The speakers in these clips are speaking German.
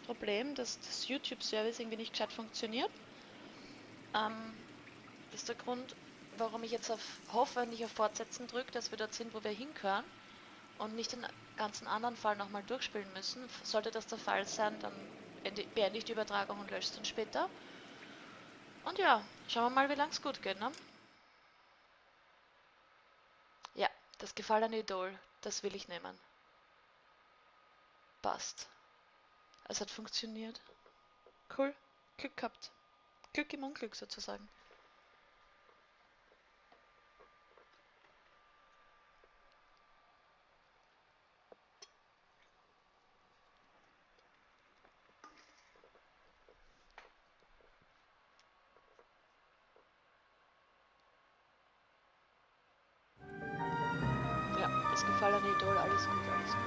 Problem, dass das YouTube-Service irgendwie nicht gescheit funktioniert. Das ist der Grund, warum ich jetzt hoffe, wenn ich auf Fortsetzen drücke, dass wir dort sind, wo wir hinkören und nicht den ganzen anderen Fall nochmal durchspielen müssen. Sollte das der Fall sein, dann beende ich die Übertragung und lösche es dann später. Und ja, schauen wir mal, wie lange es gut geht, ne? Ja, das gefallene Idol, das will ich nehmen. Passt. Es hat funktioniert. Cool. Glück gehabt. Glück im Unglück sozusagen. Ja, das gefallene Idol, alles gut, alles gut.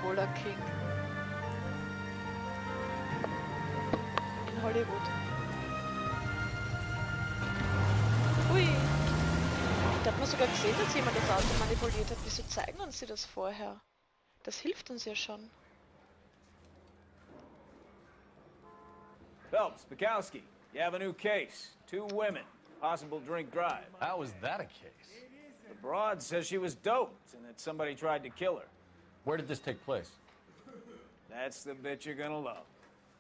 Cola King. In Hollywood. Ui! Da hat man sogar gesehen, dass jemand das Auto manipuliert hat. Wieso zeigen uns sie das vorher? Das hilft uns ja schon. Phelps, Bukowski, you have a new case. 2 women, possible drink drive. How is that a case? The broad says she was doped and that somebody tried to kill her. Where did this take place? That's the bit you're gonna love.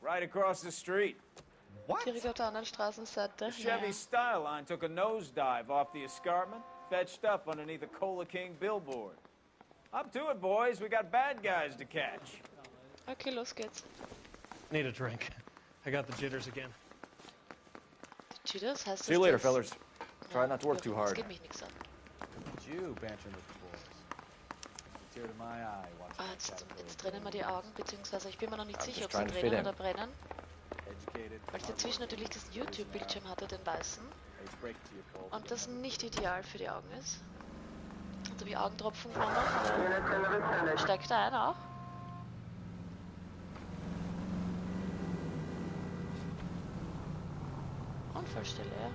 Right across the street. What? Direkt auf der anderen Straßenseite. The Chevy Style Line took a nosedive off the escarpment, fetched up underneath a Cola King billboard. Up to it, boys. We got bad guys to catch. Okay, los geht's. Need a drink. I got the jitters again. Die Jitters heißt das? See you later, das? fellas. Try not to work too Das hard. geht mich nichts an. You bantering with the boys. Tear to my eye. Watch Jetzt trennen wir die Augen, beziehungsweise ich bin mir noch nicht sicher, ob just sie trying to fit brennen in. oder brennen. Educated. Weil ich dazwischen natürlich das YouTube-Bildschirm hatte, den weißen. Und das nicht ideal für die Augen ist. Und habe ich Augentropfen genommen. Steigt da ein auch? Unfallstelle, ja.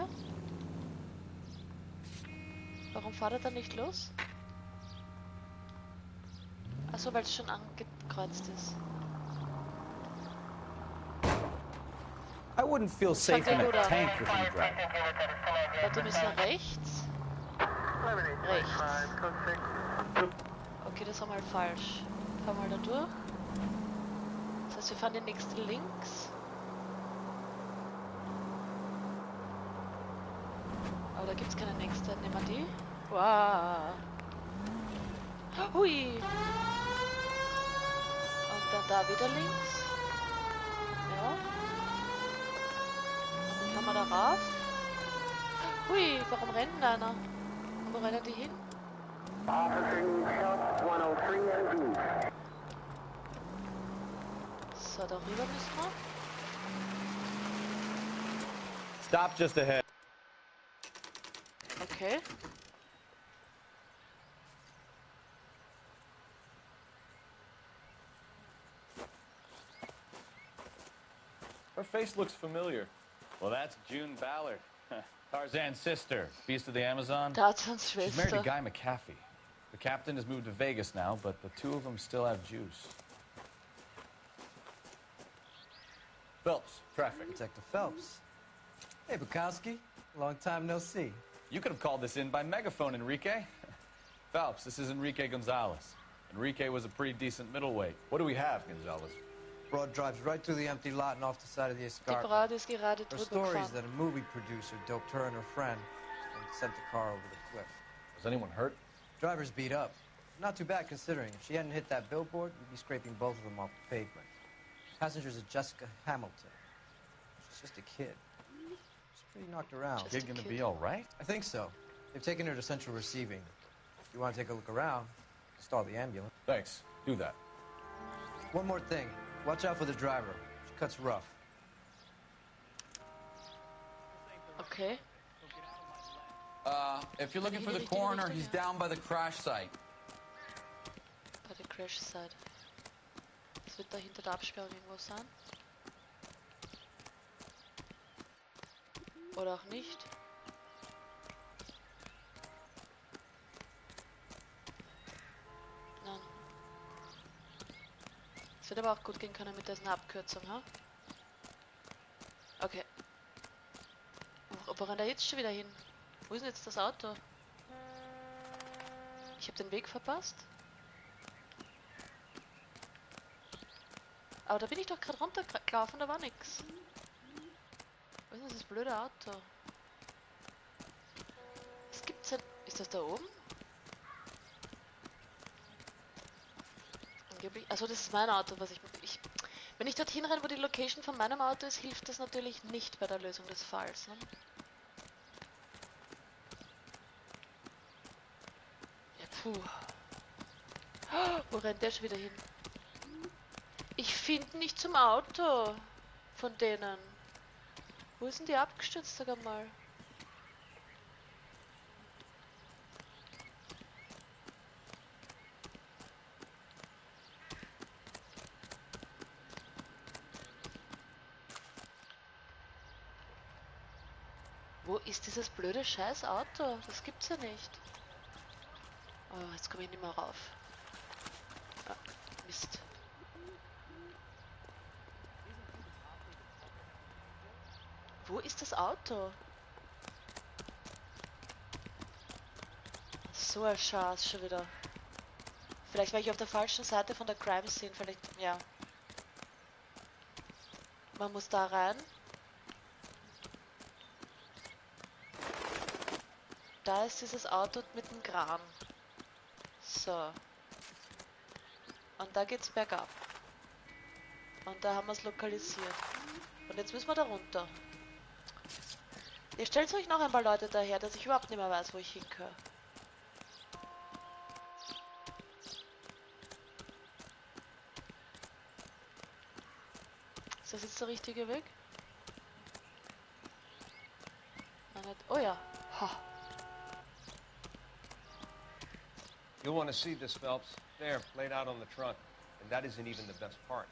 Ja. Warum fährt er dann nicht los? Achso, weil es schon angekreuzt ist. I wouldn't feel safe in a tank with you driving. Warte, wir müssen nach rechts. Rechts. Okay, das haben wir halt falsch. Fahren wir da durch. Das heißt, wir fahren den nächsten links. Aber da gibt es keine nächste. Nehmen wir die. Wow. Hui. Und dann da wieder links. Ja. Und dann fahren wir da rauf. Hui, warum rennt da einer? Wo rennen die hin? So, da rüber müssen wir. Stop just ahead. Okay. Her face looks familiar. Well, that's June Ballard. Tarzan's sister, Beast of the Amazon. Tarzans She's married to Schwester. Guy McAfee. The captain has moved to Vegas now, but the two of them still have juice. Phelps, traffic. Detective Phelps. Hey, Bukowski. Long time no see. You could have called this in by megaphone, Enrique. Phelps, this is Enrique Gonzalez. Enrique was a pretty decent middleweight. What do we have, Gonzalez? Broad drives right through the empty lot and off the side of the Die escarpment. Braut ist gerade Her drüber stories gefahren. that a movie producer doped her and her friend and sent the car over the cliff. Was anyone hurt? Driver's beat up. Not too bad considering. If she hadn't hit that billboard, we'd be scraping both of them off the pavement. Passenger's a Jessica Hamilton. She's just a kid. She's pretty knocked around. Just Kid a gonna kid. be all right? I think so. They've taken her to central receiving. If you want to take a look around, stall the ambulance. Thanks. Do that. One more thing. Watch out for the driver. She cuts rough. Okay. If you're looking for the coroner, he's down by the crash site. Bei der Crash-Side. Es wird da hinter der Absperrung irgendwo sein. Oder auch nicht. Das wird aber auch gut gehen können mit dieser Abkürzung, ha? Okay. Wo rennt er jetzt schon wieder hin? Wo ist denn jetzt das Auto? Ich habe den Weg verpasst. Aber da bin ich doch gerade runtergelaufen, da war nix. Wo ist denn das blöde Auto? Was gibt's denn? Ist das da oben? Angeblich. Also das ist mein Auto, was ich... Wenn ich dorthin renne, wo die Location von meinem Auto ist, hilft das natürlich nicht bei der Lösung des Falls. Ne? Ja, puh. Wo rennt der schon wieder hin? Ich finde nicht zum Auto von denen. Wo ist denn die abgestürzt, sag einmal? Wo ist dieses blöde scheiß Auto? Das gibt's ja nicht. Oh, jetzt komme ich nicht mehr rauf. Ah, Mist. Wo ist das Auto? So ein Schatz schon wieder. Vielleicht war ich auf der falschen Seite von der Crime Scene. Vielleicht, ja. Man muss da rein. Da ist dieses Auto mit dem Kran. So. Und da geht's bergab. Und da haben wir es lokalisiert. Und jetzt müssen wir da runter. Ihr stellt euch noch ein paar Leute daher, dass ich überhaupt nicht mehr weiß, wo ich hingehöre. Ist das jetzt der richtige Weg? Nein, nicht. Oh ja. Ha. You'll want to see this, Phelps. There, laid out on the trunk. And that isn't even the best part.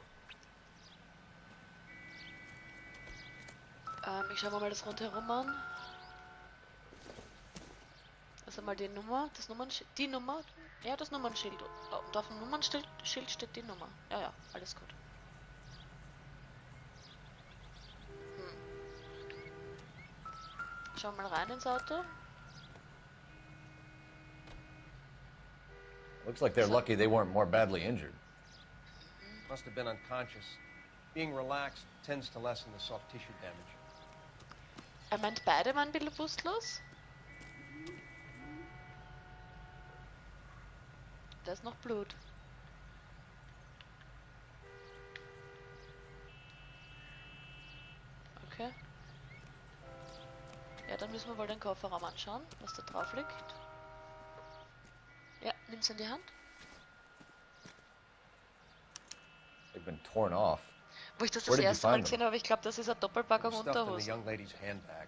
Ich schaue mir mal das rundherum an. Also mal die Nummer, das Nummernschild, die Nummer, ja das Nummernschild. Oh, und auf dem Nummernschild steht die Nummer. Ja, ja, alles gut. Schauen wir mal rein ins Auto. Looks like they're lucky they weren't more badly injured. Must have been unconscious. Being relaxed tends to lessen the soft tissue damage. Er meint, beide waren ein bisschen bewusstlos. Da ist noch Blut. Okay. Ja, dann müssen wir wohl den Kofferraum anschauen, was da drauf liegt. Ja, nimm's in die Hand. They've been torn off. Wo ich das Where did you erste Mal find gesehen them? habe, ich glaube, das ist eine Doppelpackung Stuffed in the Unterhosen. young lady's handbag.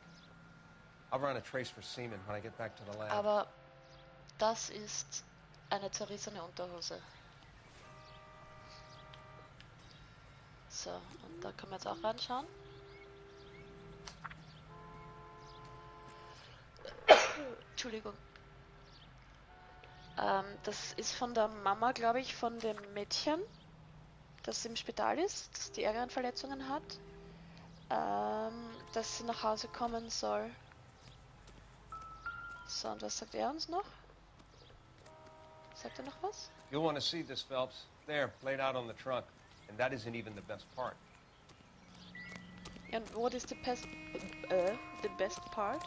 I'll run a trace for semen when I get back to the lab. Aber das ist eine zerrissene Unterhose. So, und da können wir jetzt auch reinschauen. Entschuldigung. Das ist von der Mama, glaube ich, von dem Mädchen, das im Spital ist, das die ärgeren Verletzungen hat, dass sie nach Hause kommen soll. So, und was sagt er uns noch? Sagt er noch was? You'll want to see this, Phelps. There, laid out on the trunk. And that isn't even the best part. And what is the best part?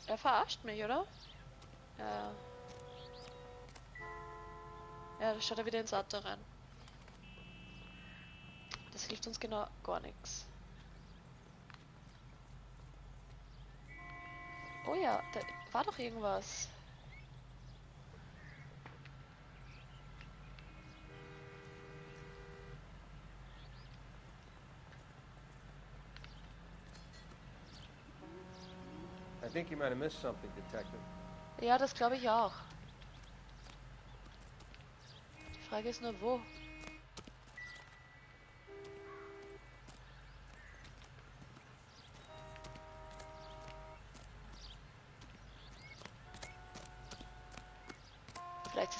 Er verarscht mich, oder? Ja. Ja, da schaut er wieder ins Auto rein. Das hilft uns genau gar nichts. Oh ja, da war doch irgendwas. I think you might have missed something, Detective. Ja, das glaube ich auch. Die Frage ist nur, wo?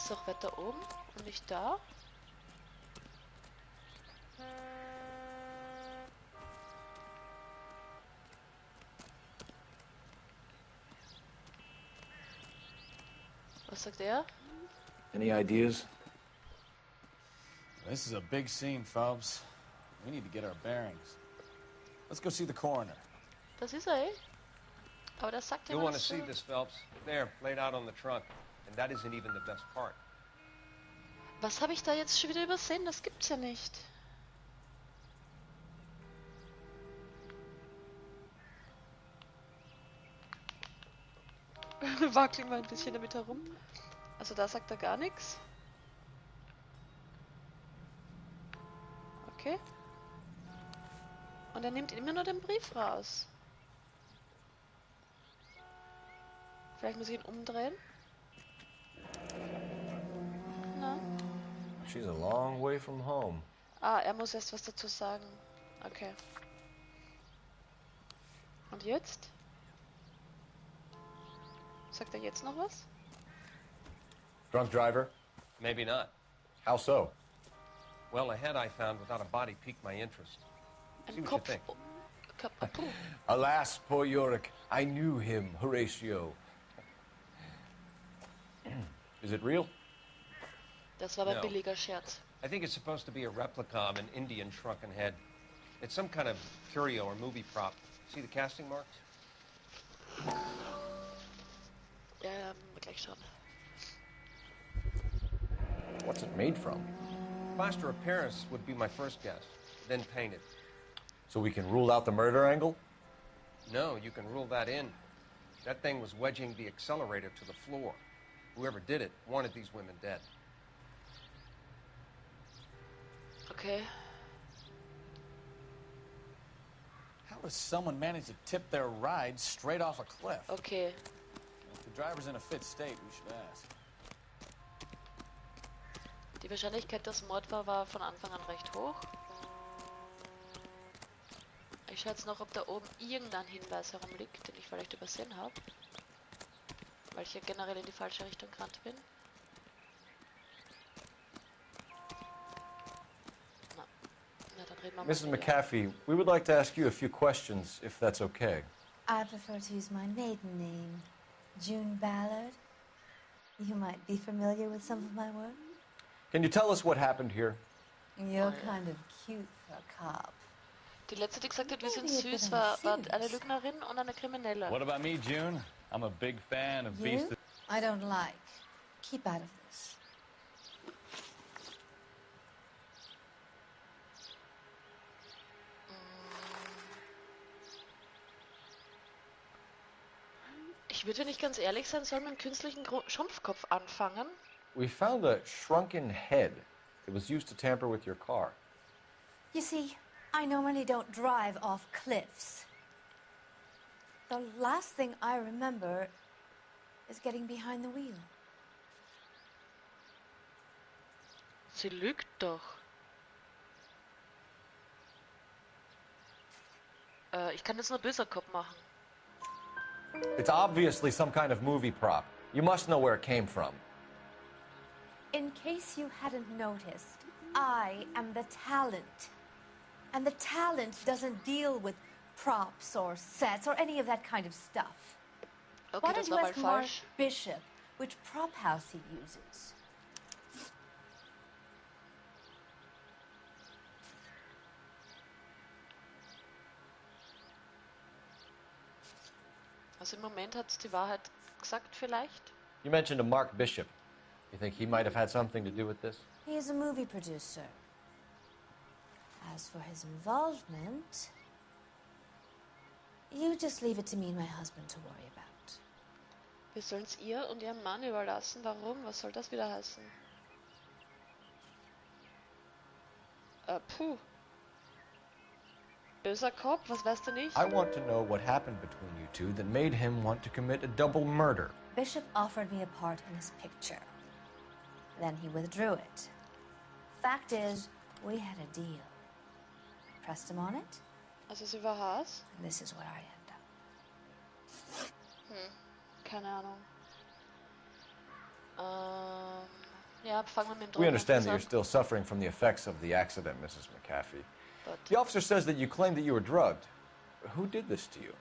ist doch weiter oben und nicht da. Was sagt er? Any ideas? This is a big scene, Phelps. We need to get our bearings. Let's go see the coroner. Das ist er, eh? Aber das sagt You'll jemand want to see this, Phelps. There, laid out on the trunk. And that isn't even the best part. Was habe ich da jetzt schon wieder übersehen? Das gibt's ja nicht. Wackeln wir ein bisschen damit herum. Also da sagt er gar nichts. Okay. Und er nimmt immer nur den Brief raus. Vielleicht muss ich ihn umdrehen. Na? She's a long way from home. Ah, er muss erst was dazu sagen. Okay. Und jetzt? Sagt er jetzt noch was? Drunk driver? Maybe not. How so? Well, a head I found without a body piqued my interest. See Ein what Kopf. you think. Puh. Alas, poor Yorick. I knew him, Horatio. Is it real? Das war ein No. billiger Scherz. I think it's supposed to be a replica of an Indian shrunken head. It's some kind of curio or movie prop. See the casting marks? Ja, gleich schon. What's it made from? Plaster of Paris would be my first guess, then painted. So we can rule out the murder angle? No, you can rule that in. That thing was wedging the accelerator to the floor. Whoever did it wanted these women dead. Okay. How does someone manage to tip their ride straight off a cliff? Okay. If the driver's in a fit state, we should ask. Die Wahrscheinlichkeit, dass Mord war von Anfang an recht hoch. Ich schaue jetzt noch, ob da oben irgendein Hinweis herumliegt, den ich vielleicht übersehen habe. Weil ich ja generell in die falsche Richtung gerannt bin. Na dann reden wir mal. Mrs. wieder. McAfee, we would like to ask you a few questions, if that's okay. I prefer to use my maiden name, June Ballard. You might be familiar with some of my work. Can you tell us what happened here? You're kind of cute for a cop. Die letzte, die gesagt hat, wir sind Maybe a bit süß, war serious. eine Lügnerin und eine Kriminelle. What about me, June? I'm a big fan of You? Beast. I don't like. Keep out of this. Ich würde, wenn ich ganz ehrlich sein soll, mit einem künstlichen Schrumpfkopf anfangen. We found a shrunken head. It was used to tamper with your car. You see, I normally don't drive off cliffs. The last thing I remember is getting behind the wheel. Sie lügt doch. Ich kann jetzt nur böser Kopf machen. It's obviously some kind of movie prop. You must know where it came from. In case you hadn't noticed, I am the talent. And the talent doesn't deal with props or sets or any of that kind of stuff. Okay, Why das don't you war mal ask Mark falsch. Bishop which prop house he uses? Also im Moment hat es die Wahrheit gesagt vielleicht. You mentioned a Mark Bishop. You think he might have had something to do with this? He is a movie producer. As for his involvement, you just leave it to me and my husband to worry about. Wir sollen es ihr und ihrem Mann überlassen. Warum? Was soll das wieder heißen? Puh. Böser Kopf, was weißt du nicht? I want to know what happened between you two that made him want to commit a double murder. Bishop offered me a part in his picture. Then he withdrew it. Fact is, we had a deal. I pressed him on it, Also sie war Haas? and this is where I end up. Keine Ahnung. Ja, fangen wir mit dem We understand that you're Drogeneinfluss still an. suffering from the effects of the accident, Mrs. McAfee. But The officer says that you claimed that you were drugged. Who did this to you?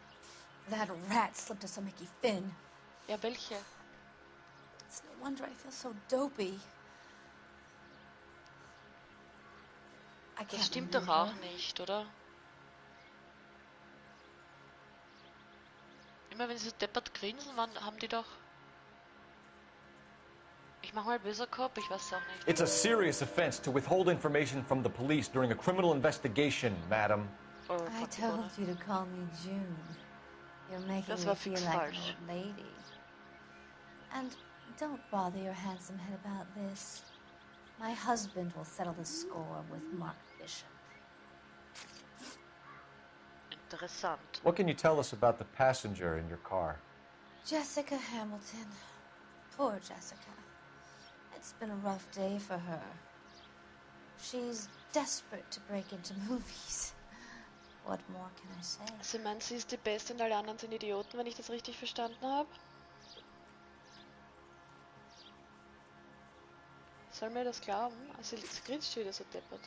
That rat slipped us a Mickey Finn. ja, welche? It's no wonder I feel so dopey. I can't Das stimmt doch remember. auch nicht, oder? Immer wenn sie so deppert grinsen, haben die doch... Ich mach mal böser Kopf, ich weiß auch nicht. It's a serious offense to withhold information from the police during a criminal investigation, madam. Oh, I fuck, told Bonne. you to call me June. You're making Das me war feel fix like falsch. an old lady. And don't bother your handsome head about this. My husband will settle the score with Mark Bishop. Interessant. What can you tell us about the passenger in your car? Jessica Hamilton. Poor Jessica. It's been a rough day for her. She's desperate to break into movies. What more can I say? Sie meint, sie ist die Beste und alle anderen sind Idioten, wenn ich das richtig verstanden habe? Soll mir das glauben? Also sie grinst schon wieder so deppert.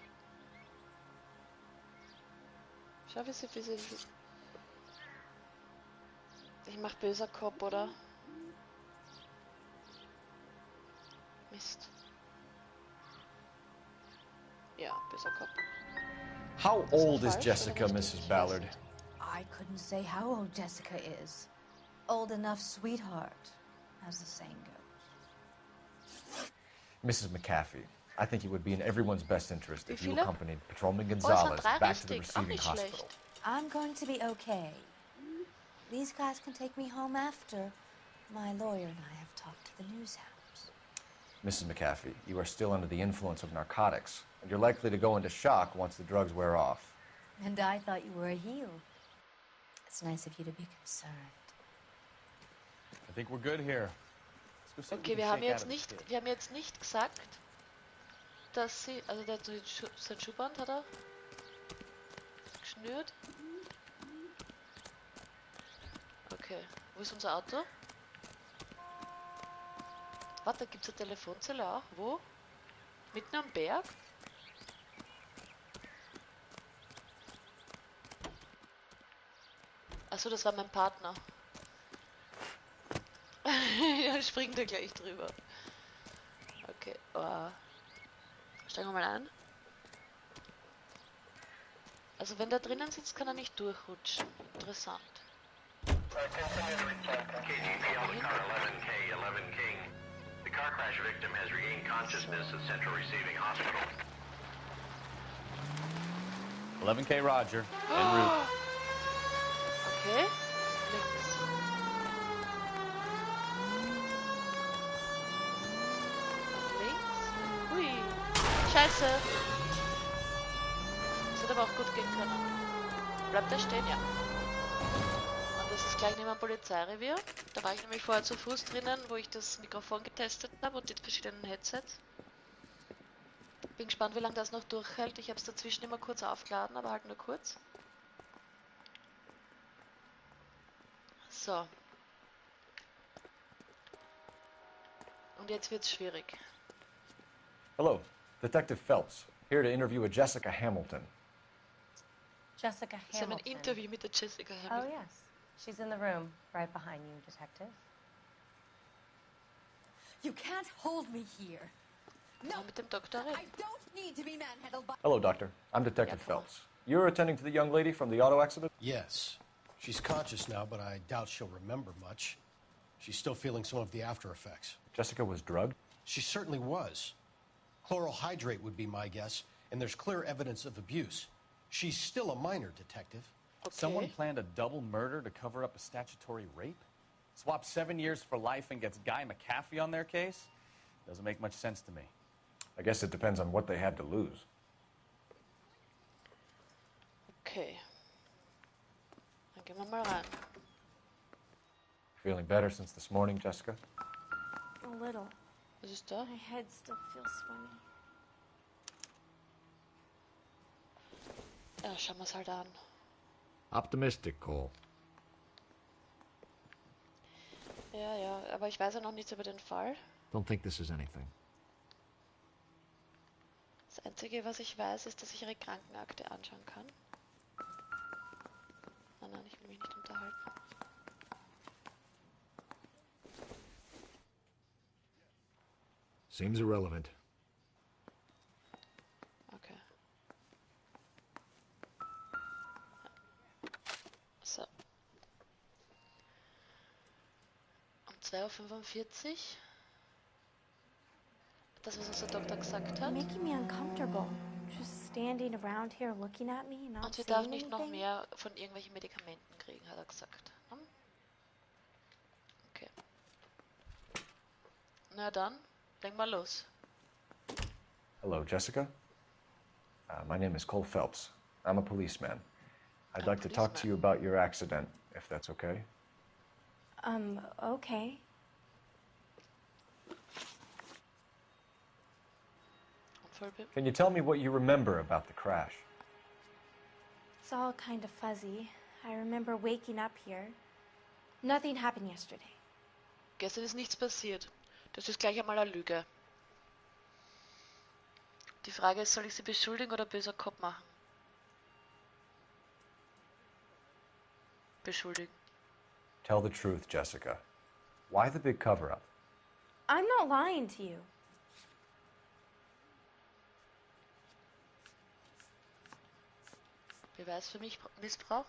Schau, wie sie... Ich mach böser Kopf, oder? Mist. Ja, böser Kopf. How old is falsch Jessica, oder Mrs. richtig? Ballard? I couldn't say how old Jessica is. Old enough, sweetheart, as the saying goes. Mrs. McAfee, I think it would be in everyone's best interest if you viele? accompanied Patrolman Oh, es Gonzalez waren 3 back to the richtig. Auch receiving nicht hospital. schlecht. I'm going to be okay. These guys can take me home after. My lawyer and I have talked to the news hounds. Mrs. McAfee, you are still under the influence of narcotics, and you're likely to go into shock once the drugs wear off. And I thought you were a heel. It's nice of you to be concerned. I think we're good here. Let's go see what Okay, we wir can haben shake out jetzt of this nicht, kid. wir haben jetzt nicht gesagt, dass sie, also der hat so sein Schuhband hat er geschnürt. Okay, wo ist unser Auto? Warte, gibt es eine Telefonzelle auch? Wo? Mitten am Berg? Achso, das war mein Partner. Ja, springt er gleich drüber. Okay, steigen wir mal ein. Also wenn der drinnen sitzt, kann er nicht durchrutschen. Interessant. KGP on the car 11K, 11 King. The car crash victim has regained consciousness at Central Receiving Hospital. 11K Roger, en route. Okay, links. Nach links. Hui. Scheiße. Das hätte aber auch gut gehen können. Bleibt er stehen? Ja. Und das ist gleich neben dem Polizeirevier. Da war ich nämlich vorher zu Fuß drinnen, wo ich das Mikrofon getestet habe und die verschiedenen Headsets. Bin gespannt, wie lange das noch durchhält. Ich habe es dazwischen immer kurz aufgeladen, aber halt nur kurz. So. Und jetzt wird's schwierig. Hello, Detective Phelps, here to interview a Jessica Hamilton. Jessica Sie haben ein Hamilton. Interview mit der Jessica Oh, Hamilton. yes. She's in the room, right behind you, Detective. You can't hold me here. No. Mit dem Doktor I reden. don't need to be manhandled by... Hello, Doctor. I'm Detective Yeah, come on. Phelps. You're attending to the young lady from the auto accident? Yes. She's conscious now, but I doubt she'll remember much. She's still feeling some of the after effects. Jessica was drugged? She certainly was. Chloral hydrate would be my guess, and there's clear evidence of abuse. She's still a minor, Detective. Okay. Someone planned a double murder to cover up a statutory rape? Swap 7 years for life and gets Guy McAfee on their case? Doesn't make much sense to me. I guess it depends on what they had to lose. Okay. Dann gehen wir mal rein. Feeling better since this morning, Jessica? A little. Was ist da? My head still feels swimmy. Ja, schauen wir es halt an. Optimistic, Cole. Ja, aber ich weiß ja noch nichts über den Fall. Don't think this is anything. Das Einzige, was ich weiß, ist, dass ich ihre Krankenakte anschauen kann. Nein, ich will mich nicht unterhalten. Seems irrelevant. Okay. So. Um 2:45 Uhr. Das, was uns der Doktor gesagt hat. Making me uncomfortable. Just standing around here looking at me, not Und sie darf saying nicht noch anything. mehr von irgendwelchen Medikamenten kriegen, hat er gesagt. Okay. Na dann, leg mal los. Hello, Jessica. My name is Cole Phelps. I'm a policeman. I'd like to talk to you about your accident, if that's okay. Okay. Can you tell me what you remember about the crash? It's all kind of fuzzy. I remember waking up here. Nothing happened yesterday. Gestern ist nichts passiert. Das ist gleich einmal eine Lüge. Die Frage ist, soll ich sie beschuldigen oder böser Kopf machen? Beschuldigen. Tell the truth, Jessica. Why the big cover-up? I'm not lying to you. Beweis für mich Missbrauch?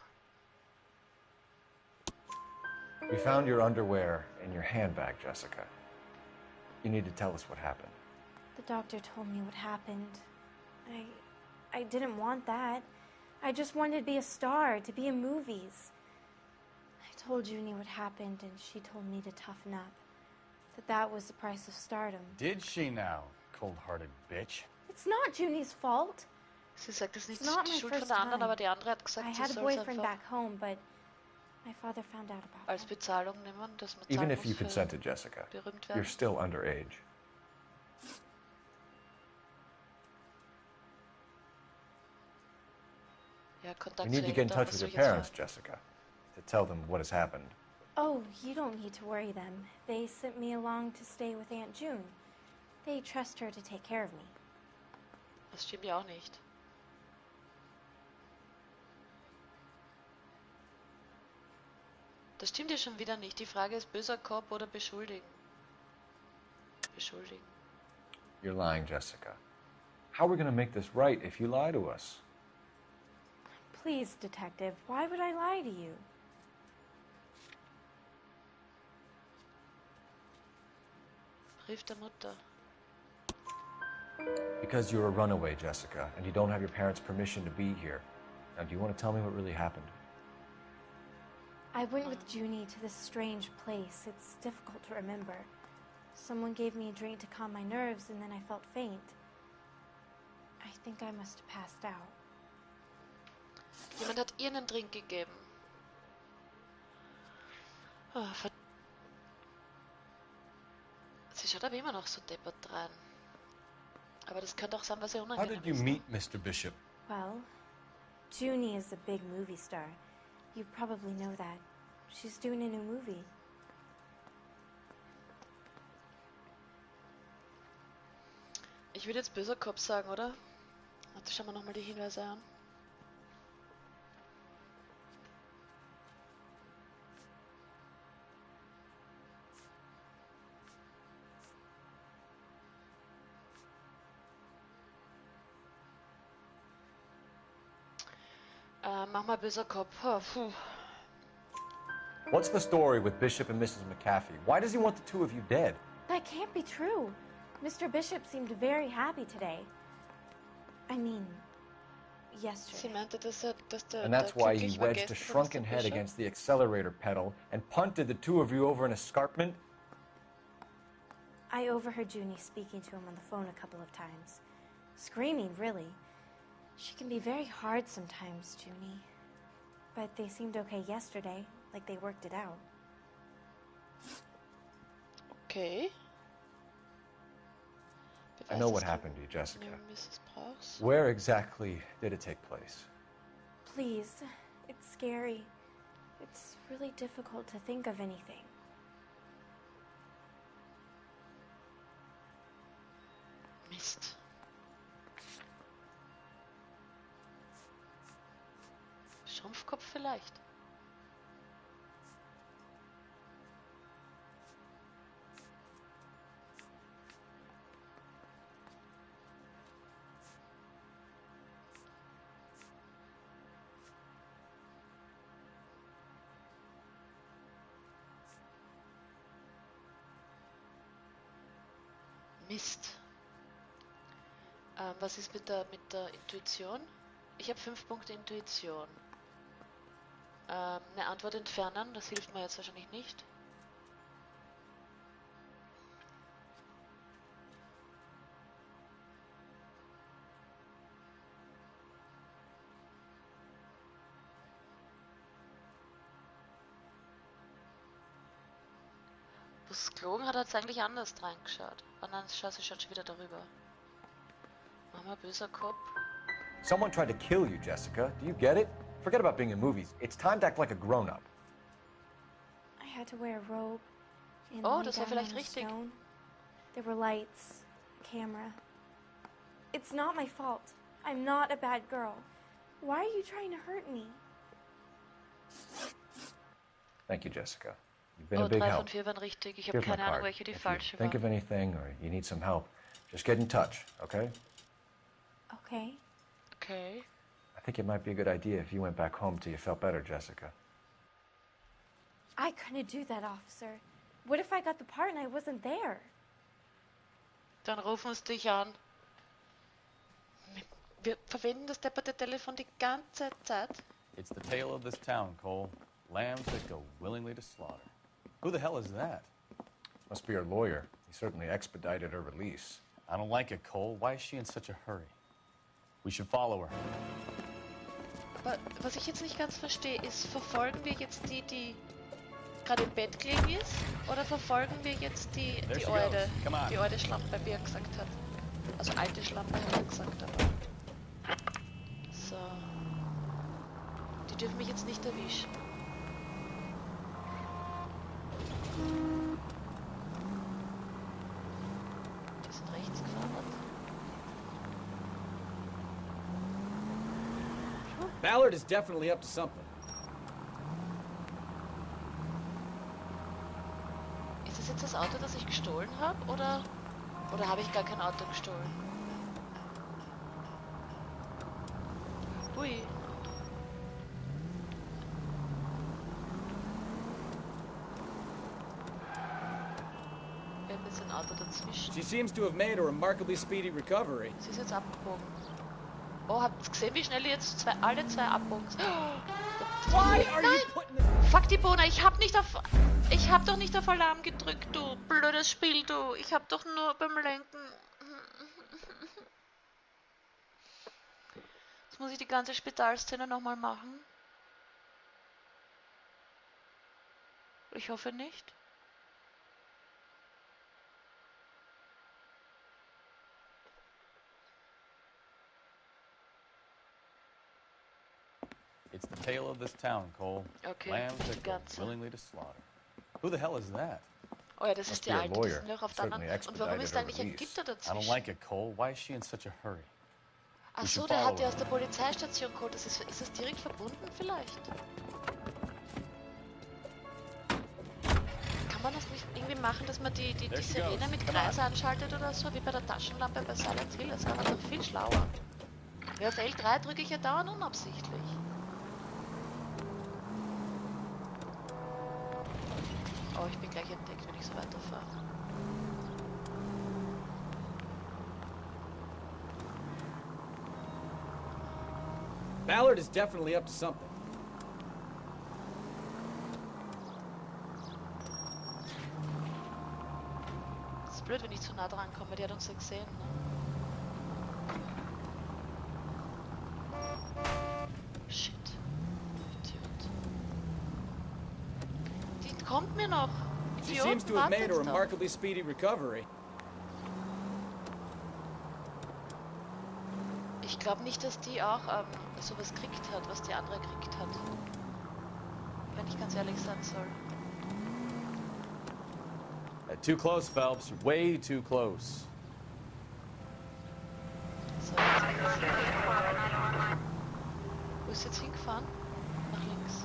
We found your underwear in your handbag, Jessica. You need to tell us what happened. The doctor told me what happened. I didn't want that. I just wanted to be a star, to be in movies. I told Junie what happened, and she told me to toughen up. That was the price of stardom. Did she now, cold-hearted bitch? It's not Junie's fault. Sie sagt, es ist nicht It's not die my Schuld von first der anderen, time. aber die andere hat gesagt, I sie had a soll es boyfriend einfach back home, but my father found out about als Bezahlung nehmen, dass man Even zahlen if you muss für consented, Jessica, berühmt you're werden. still underage. Ja, Kontakt We need zu to get in Eltern, touch was with soll your ich jetzt parents, fragen? Jessica, to tell them what has happened. Oh, you don't need to worry them. They sent me along to stay with Aunt June. They trust her to take care of me. Das stimmt ja auch nicht. Das stimmt ja schon wieder nicht. Die Frage ist böser Kopf oder beschuldigen. Beschuldigen. You're lying, Jessica. How are we going to make this right if you lie to us? Please, detective, why would I lie to you? Brief der Mutter. Because you're a runaway, Jessica, and you don't have your parents' permission to be here. Now, do you want to tell me what really happened? I went with Junie to this strange place. It's difficult to remember. Someone gave me a drink to calm my nerves, and then I felt faint. I think I must have passed out. Jemand hat ihr einen Drink gegeben. Oh, sie schaut aber immer noch so deppert rein. Aber das könnte auch sein, was ihr How unangenehm did you ist. meet Mr. Bishop? Well, Junie is a big movie star. You probably know that. She's doing a new movie. Ich würde jetzt böser Kopf sagen, oder? Warte, schauen wir nochmal die Hinweise an. Mach mal böser Kopf. Oh, puh. What's the story with Bishop and Mrs. McAfee? Why does he want the two of you dead? That can't be true. Mr. Bishop seemed very happy today. I mean, yesterday. Sie meinte, dass der And that's der why glücklich you war wedged a gestern, shrunken Mr. head Bishop. against the accelerator pedal and punted the two of you over an escarpment? I overheard Junie speaking to him on the phone a couple of times. Screaming, really. She can be very hard sometimes, Junie. But they seemed okay yesterday, like they worked it out. Okay. I know what happened to you, Jessica. Mrs. Brauchs. Where exactly did it take place? Please, it's scary. It's really difficult to think of anything. Mist. vielleicht. Mist. Was ist mit der Intuition? Ich habe 5 Punkte Intuition. Eine Antwort entfernen, das hilft mir jetzt wahrscheinlich nicht. Was gelogen hat, hat es eigentlich anders reingeschaut. Oh nein, scheiße, schaut schon wieder darüber. Mama, böser Kopf. Someone tried to kill you, Jessica. Do you get it? Forget about being in movies. It's time to act like a grown-up. I had to wear a robe and Oh, lay das war down vielleicht on a richtig. stone. There were lights, a camera. It's not my fault. I'm not a bad girl. Why are you trying to hurt me? Thank you, Jessica. You've been Oh, a big 3 help. von 4 waren richtig. Ich habe Here's my keine Ahnung, card. welche die If you falsche think war. of anything or you need some help, just get in touch, okay? Okay. Okay. I think it might be a good idea if you went back home till you felt better, Jessica. I couldn't do that, officer. What if I got the part and I wasn't there? Dann rufen uns dich an. Wir verwenden das depperte Telefon die ganze Zeit. It's the tale of this town, Cole. Lambs that go willingly to slaughter. Who the hell is that? Must be her lawyer. He certainly expedited her release. I don't like it, Cole. Why is she in such a hurry? We should follow her. Aber was ich jetzt nicht ganz verstehe, ist, verfolgen wir jetzt die gerade im Bett gelegen ist? Oder verfolgen wir jetzt die Eule? Die Eule Schlampe, wie er gesagt hat. Also alte Schlampe hat er gesagt, aber... So. Die dürfen mich jetzt nicht erwischen. Die sind rechts gefahren. Ballard is definitely up to something. Ist das jetzt das Auto, das ich gestohlen habe? Oder habe ich gar kein Auto gestohlen? Hui. Wir haben jetzt ein Auto dazwischen. She seems to have made a remarkably speedy recovery. Sie ist jetzt abgebogen. Oh, habt ihr gesehen, wie schnell die jetzt alle zwei abbogen? Why are you putting this... Fuck die Bohne, ich hab doch nicht auf Alarm gedrückt, du blödes Spiel, du. Ich hab doch nur beim Lenken... Jetzt muss ich die ganze Spitalszene nochmal machen. Ich hoffe nicht. It's the tale of this town, Cole. Okay, Lambs die that go ganze. willingly to slaughter. Who the hell is that? Oh ja, das ist die alte, die sind noch auf der Certainly anderen. Und warum ist eigentlich ein release. Gitter I don't dazwischen? like it, Cole. Why is she in such a hurry? Ach We so, should der follow hat die her. aus der Polizeistation geholt. Ist das direkt verbunden vielleicht? Kann man das nicht irgendwie machen, dass man die There she Sirene goes. mit Come on. Kreis anschaltet oder so, wie bei der Taschenlampe bei Silent Hill? Das wäre doch viel schlauer. Ja, auf L3 drücke ich ja dauernd unabsichtlich. Oh, ich bin gleich entdeckt, wenn ich so weiterfahre. Ballard is definitely up to something. Das ist blöd, wenn ich zu nah dran komme, die hat uns ja gesehen, ne? Shit. Idiot. Die kommt mir noch. She Idiot, seems to have made a wartet doch. remarkably speedy recovery. Ich glaube nicht, dass die auch sowas gekriegt hat, was die andere gekriegt hat. Wenn ich ganz ehrlich sein soll. Too close, Phelps. You're way too close. So, jetzt. Wo ist jetzt hingefahren? Nach links.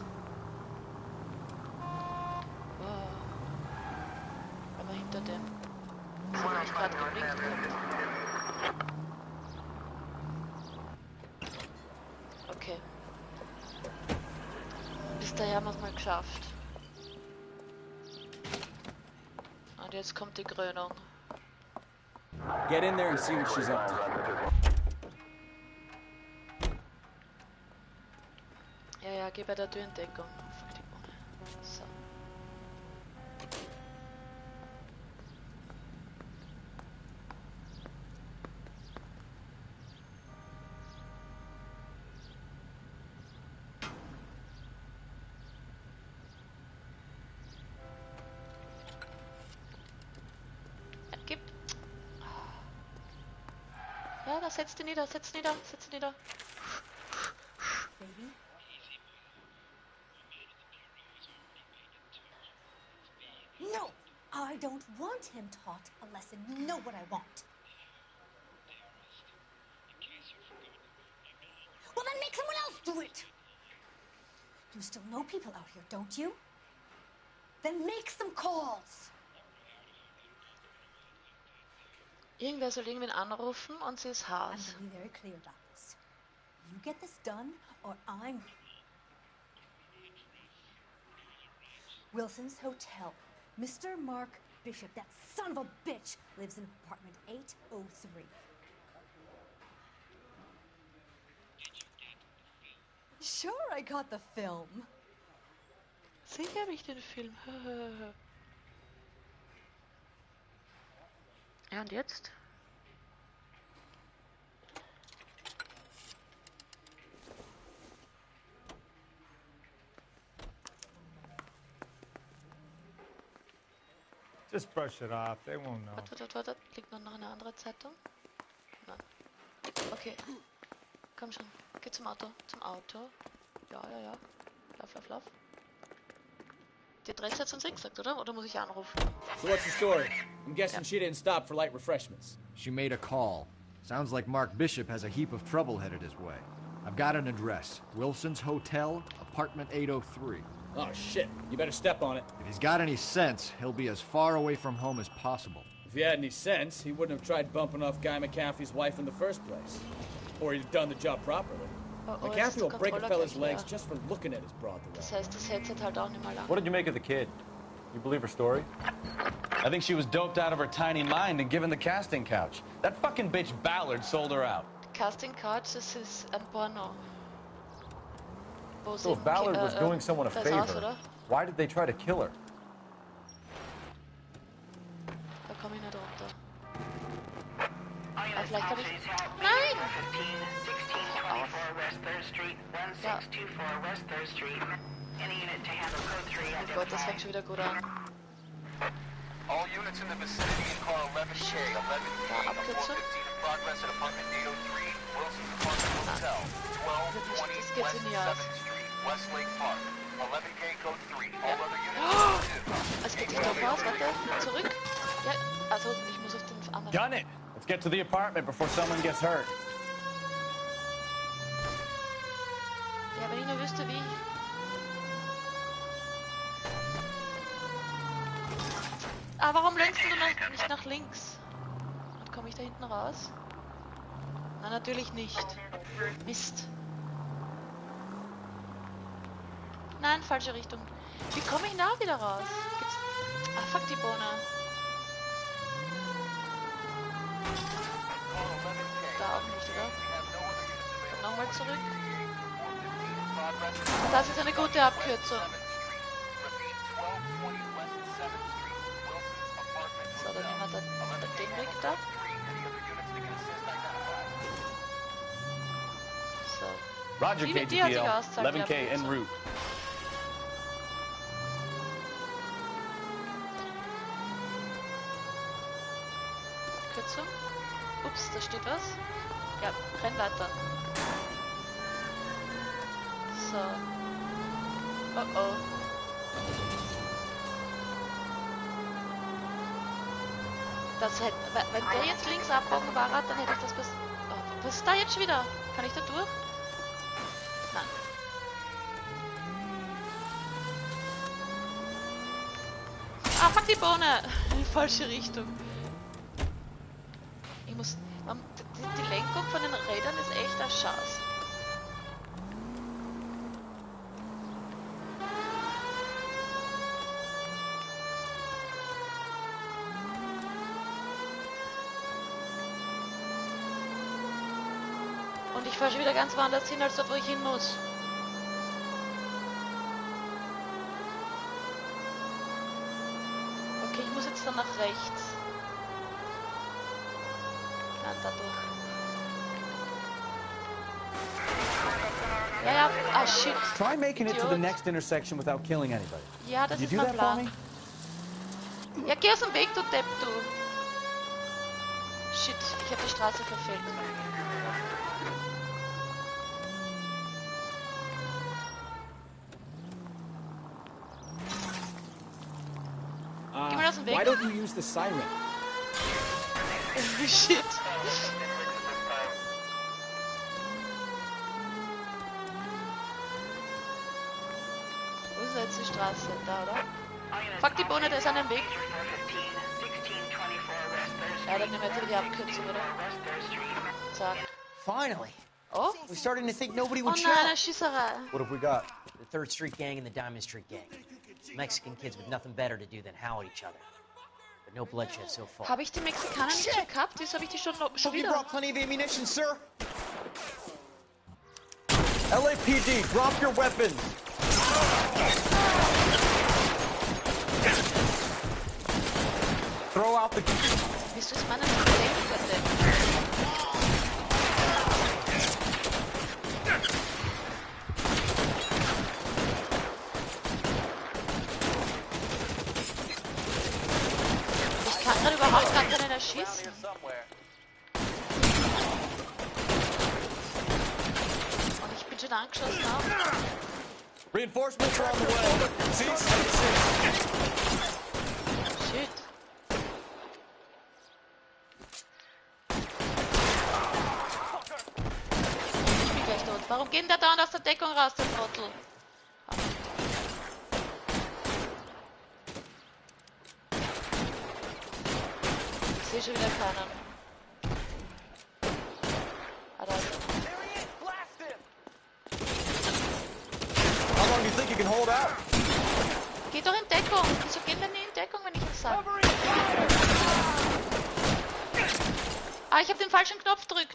dem. Das hat nämlich gerade geblinkt gehabt. Okay. Bis dahin haben wir es mal geschafft. Und jetzt kommt die Krönung. Get in there and see what she's up to. Ja, geh bei der Tür in Deckung. Fuck die Bohne. So. Ja, gib. Ja, da setz dich nieder, setz nieder, setz nieder. Baby? No! I don't want him taught a lesson. You know what I want. Well, then make someone else do it! You still know people out here, don't you? Then make some calls! Irgendwer soll irgendwen anrufen und sie ist I'm Haas. being very clear about this. You get this done, or I'm... Wilson's Hotel. Mr. Mark Bishop, that son of a bitch, lives in apartment 803. Sure, I got the film. Sicher habe ich den Film. Ja, und jetzt? Just brush it off. They won't know. Warte. Liegt noch eine andere Zeitung? Nein. Okay. Komm schon. Geh zum Auto. Zum Auto. Ja. Lauf. Die Adresse hat uns gesagt, oder? Oder muss ich anrufen? So what's the story? I'm guessing she didn't stop for light refreshments. She made a call. Sounds like Mark Bishop has a heap of trouble headed his way. I've got an address. Wilson's Hotel, apartment 803. Oh, shit. You better step on it. If he's got any sense, he'll be as far away from home as possible. If he had any sense, he wouldn't have tried bumping off Guy McAfee's wife in the first place. Or he'd have done the job properly. McAfee will break a fella's legs just for looking at his broad. Das heißt, das Headset halt auch nicht mal lang. What did you make of the kid? You believe her story? I think she was doped out of her tiny mind and given the casting couch. That fucking bitch Ballard sold her out. Casting Couch, das ist ein Porno. So if Ballard was doing someone a favor, why did they try to kill her? Da komme ich nicht runter. Vielleicht kann ich... Nein! Ja. Oh Gott, das fängt schon wieder gut an. All units in the vicinity in car 11K, 11K, Abkürzung? progress at apartment 803, Wilson's Apartment Hotel, 1220 West 7th Street, Westlake Park, 11K code 3, all other units Es geht sich doch aus, warte, zurück. Ja, also ich muss auf den anderen. Gun it! Let's get to the apartment before someone gets hurt. Ja, wenn ich nur wüsste, wie. Ah, warum lenkst du nicht nach links? Und komme ich da hinten raus? Na, natürlich nicht. Mist. Nein, falsche Richtung. Wie komme ich da wieder raus? Gibt's... Ah, fuck die Bohne. Da auch nicht, oder? Und nochmal zurück. Das ist eine gute Abkürzung. So, dann nehmen wir den Weg da. So. Roger, KGPL, 11K en route. Abkürzung. Ups, da steht was. Ja, renn weiter. So. Oh oh. Das hätte, wenn der jetzt links abbogen war, dann hätte ich das bis... Oh, was ist da jetzt schon wieder? Kann ich da durch? Nein. Ah, fuck die Bohne! In die falsche Richtung. Ich muss... Die Lenkung von den Rädern ist echt ein Schatz. Und ich fahre schon wieder ganz woanders hin, als dort, wo ich hin muss. Okay, ich muss jetzt dann nach rechts. Nein, da durch. Ja, ja, ah shit. Try making it to the next intersection without killing anybody. Ja, das Can ist you do mein that for Plan. me? Ja, geh aus dem Weg, du Depp, du. Shit, ich habe die Straße verfehlt. Geh mal aus dem Weg. Why don't you use the siren? Shit. Wo ist jetzt die Straße? Da, oder? Fuck die Bohne, der ist an dem Weg. Ja, dann nehmen wir jetzt die Abkürzung, oder? Zack. Finally. Oh? We're starting to think nobody Oh would show. nein, eine Schießerei. What have we got? The 3rd Street Gang and the Diamond Street Gang. Mexican kids with nothing better to do than howl at each other. But no bloodshed so far. Habe ich die Mexikaner nicht schon gehabt? Wieso habe ich die schon Hope you wieder? brought plenty of ammunition, sir. LAPD, drop your weapons! Throw out the... Wieso ist meiner nicht gelenkt, bitte? Ich kann gerade überhaupt gar keinen erschießen. Und ich bin schon angeschossen auch. Reinforcements are on the way. Seats 6. Shit. Ich bin gleich tot. Warum geht der dauernd aus der Deckung raus, der Trottel? Ich sehe schon wieder keinen. Ah, da ist er. How long do you think you can hold out? Geh doch in Deckung. Wieso gehen wir nie in Deckung, wenn ich das sage? Ah, ich habe den falschen Knopf gedrückt.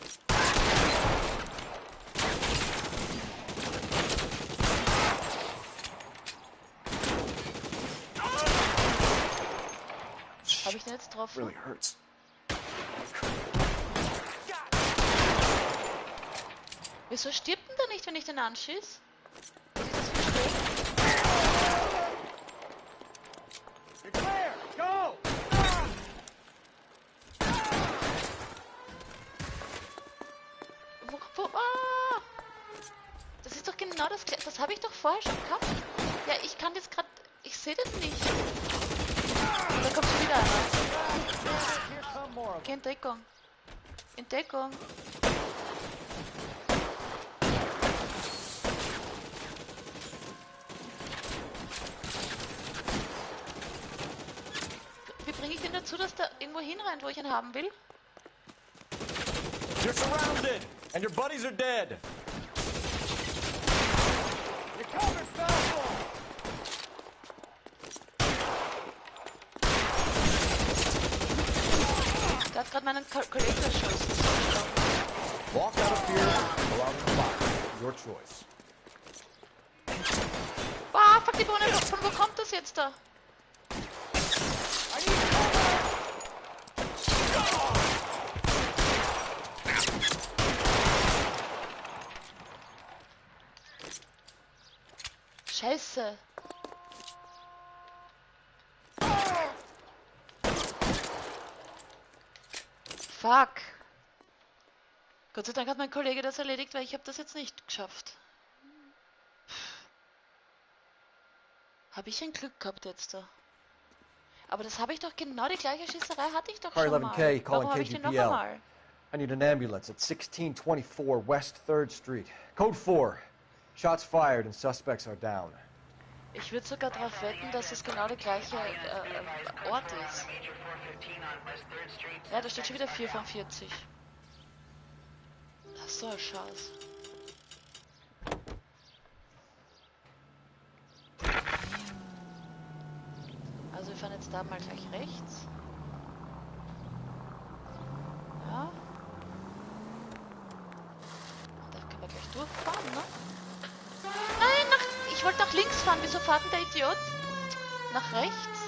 Habe ich den jetzt getroffen? Really hurts. Wieso stirbt denn der nicht, wenn ich den anschieß? Muss ich das verstehen? You're clear! Go! Ah! Das ist doch genau das Gleiche. Das habe ich doch vorher schon gehabt. Ja, ich kann das gerade... Ich sehe das nicht. Da kommt schon wieder einer. Geh in Deckung. In Deckung. Wie bringe ich den dazu, dass der irgendwo hinrennt, wo ich ihn haben will? You're surrounded, and your buddies are dead. You're covered, Falco! Der hat gerade meinen Kollegen erschossen. Walk out of here, go out of the box. Your choice. Ah, fuck die Bohne, von wo kommt das jetzt da? Scheiße. Fuck. Gott sei Dank hat mein Kollege das erledigt, weil ich habe das jetzt nicht geschafft. Habe ich ein Glück gehabt jetzt da. Aber das habe ich doch genau, die gleiche Schießerei hatte ich doch Car schon mal. 11K, calling Warum habe ich den noch KGPL. einmal? I need an ambulance at 1624 West 3rd Street. Code 4. Shots fired and suspects are down. Ich würde sogar darauf wetten, dass es genau der gleiche Ort ist. Ja, da steht schon wieder 4 von 40. Ach so, ein Scheiß. Also wir fahren jetzt da mal gleich rechts. Ja. Und da können wir gleich durchfahren, ne? Nein, ich wollte nach links fahren. Wieso fährt denn der Idiot? Nach rechts?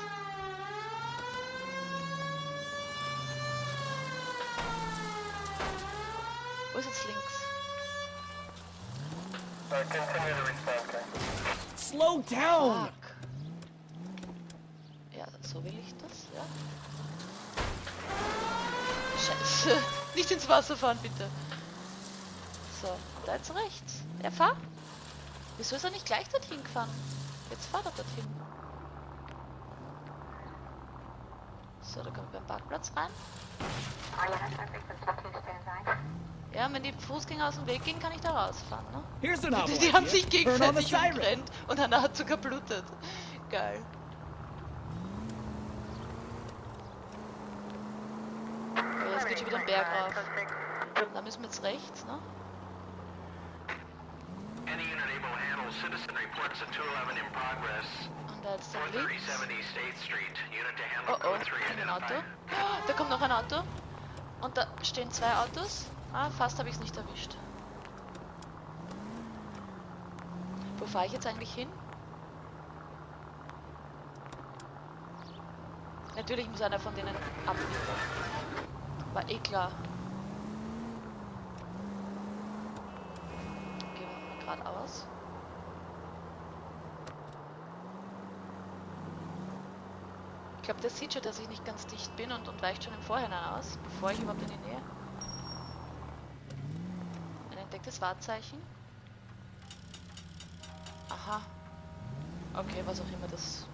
Wo ist jetzt links? Slow down! Fuck. Ja, so will ich das, ja. Scheiße. Nicht ins Wasser fahren, bitte. So, und da jetzt rechts. Ja, fahr. Wieso ist er nicht gleich dorthin gefahren? Jetzt fahr doch dorthin. So, da kommen wir beim Parkplatz rein. Ja, und wenn die Fußgänger aus dem Weg gehen, kann ich da rausfahren, ne? Die haben sich gegenseitig umgerannt und einer hat sogar blutet. Geil. Aber jetzt geht schon wieder den Berg rauf. Da müssen wir jetzt rechts, ne? Und da jetzt dann links. Oh oh, ein Auto. Oh, da kommt noch ein Auto. Und da stehen 2 Autos. Ah, fast habe ich es nicht erwischt. Wo fahre ich jetzt eigentlich hin? Natürlich muss einer von denen abbiegen. War eh klar. Gehen wir mal geradeaus. Ich glaube, der sieht schon, dass ich nicht ganz dicht bin und weicht schon im Vorhinein aus, bevor ich überhaupt in die Nähe. Ein entdecktes Wahrzeichen. Aha. Okay, was auch immer das...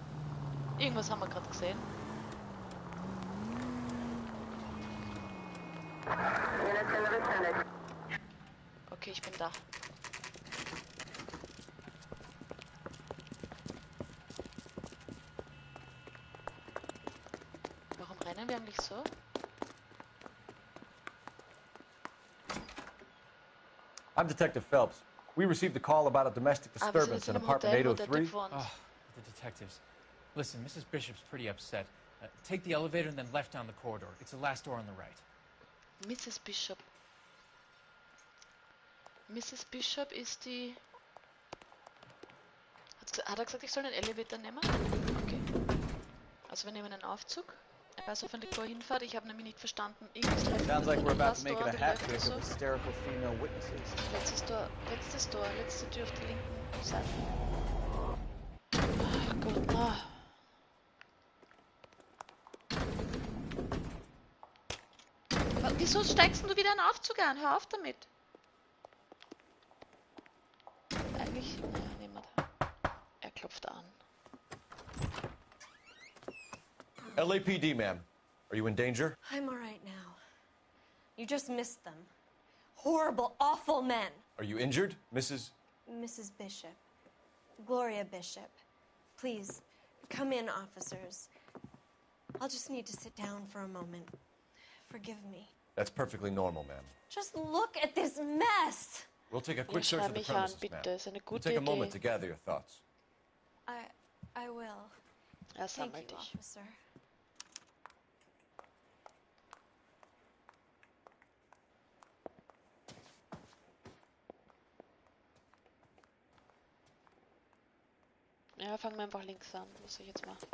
Irgendwas haben wir gerade gesehen. Okay, ich bin da. Warum rennen wir eigentlich so? I'm Detective Phelps. We received a call about a domestic disturbance in apartment 803. Oh, the detectives. Listen, Mrs. Bishop's pretty upset. Take the elevator and then left down the corridor. It's the last door on the right. Mrs. Bishop. Mrs. Bishop ist die... Hat er gesagt, ich soll einen Elevator nehmen? Okay. Also wir nehmen einen Aufzug. Er weiß hoffentlich, wo er hinfährt. Ich habe nämlich nicht verstanden. Sounds like we're about to make it a hat trick of hysterical female witnesses. Letztes Tor, letzte Tür auf der linken Seite. Ach Gott, na. Wieso steigst du wieder einen Aufzug an? Hör auf damit. Eigentlich... Naja, nehmen wir da. Er klopft an. LAPD, ma'am. Are you in danger? I'm all right now. You just missed them. Horrible, awful men. Are you injured, Mrs. Mrs. Bishop. Gloria Bishop. Please, come in, officers. I'll just need to sit down for a moment. Forgive me. That's perfectly normal, ma'am. Just look at this mess. We'll take a quick search of the premises, ma'am. We'll take a moment to gather your thoughts. I will. Thank you, officer. Ja, fangen wir einfach links an, was ich jetzt mache.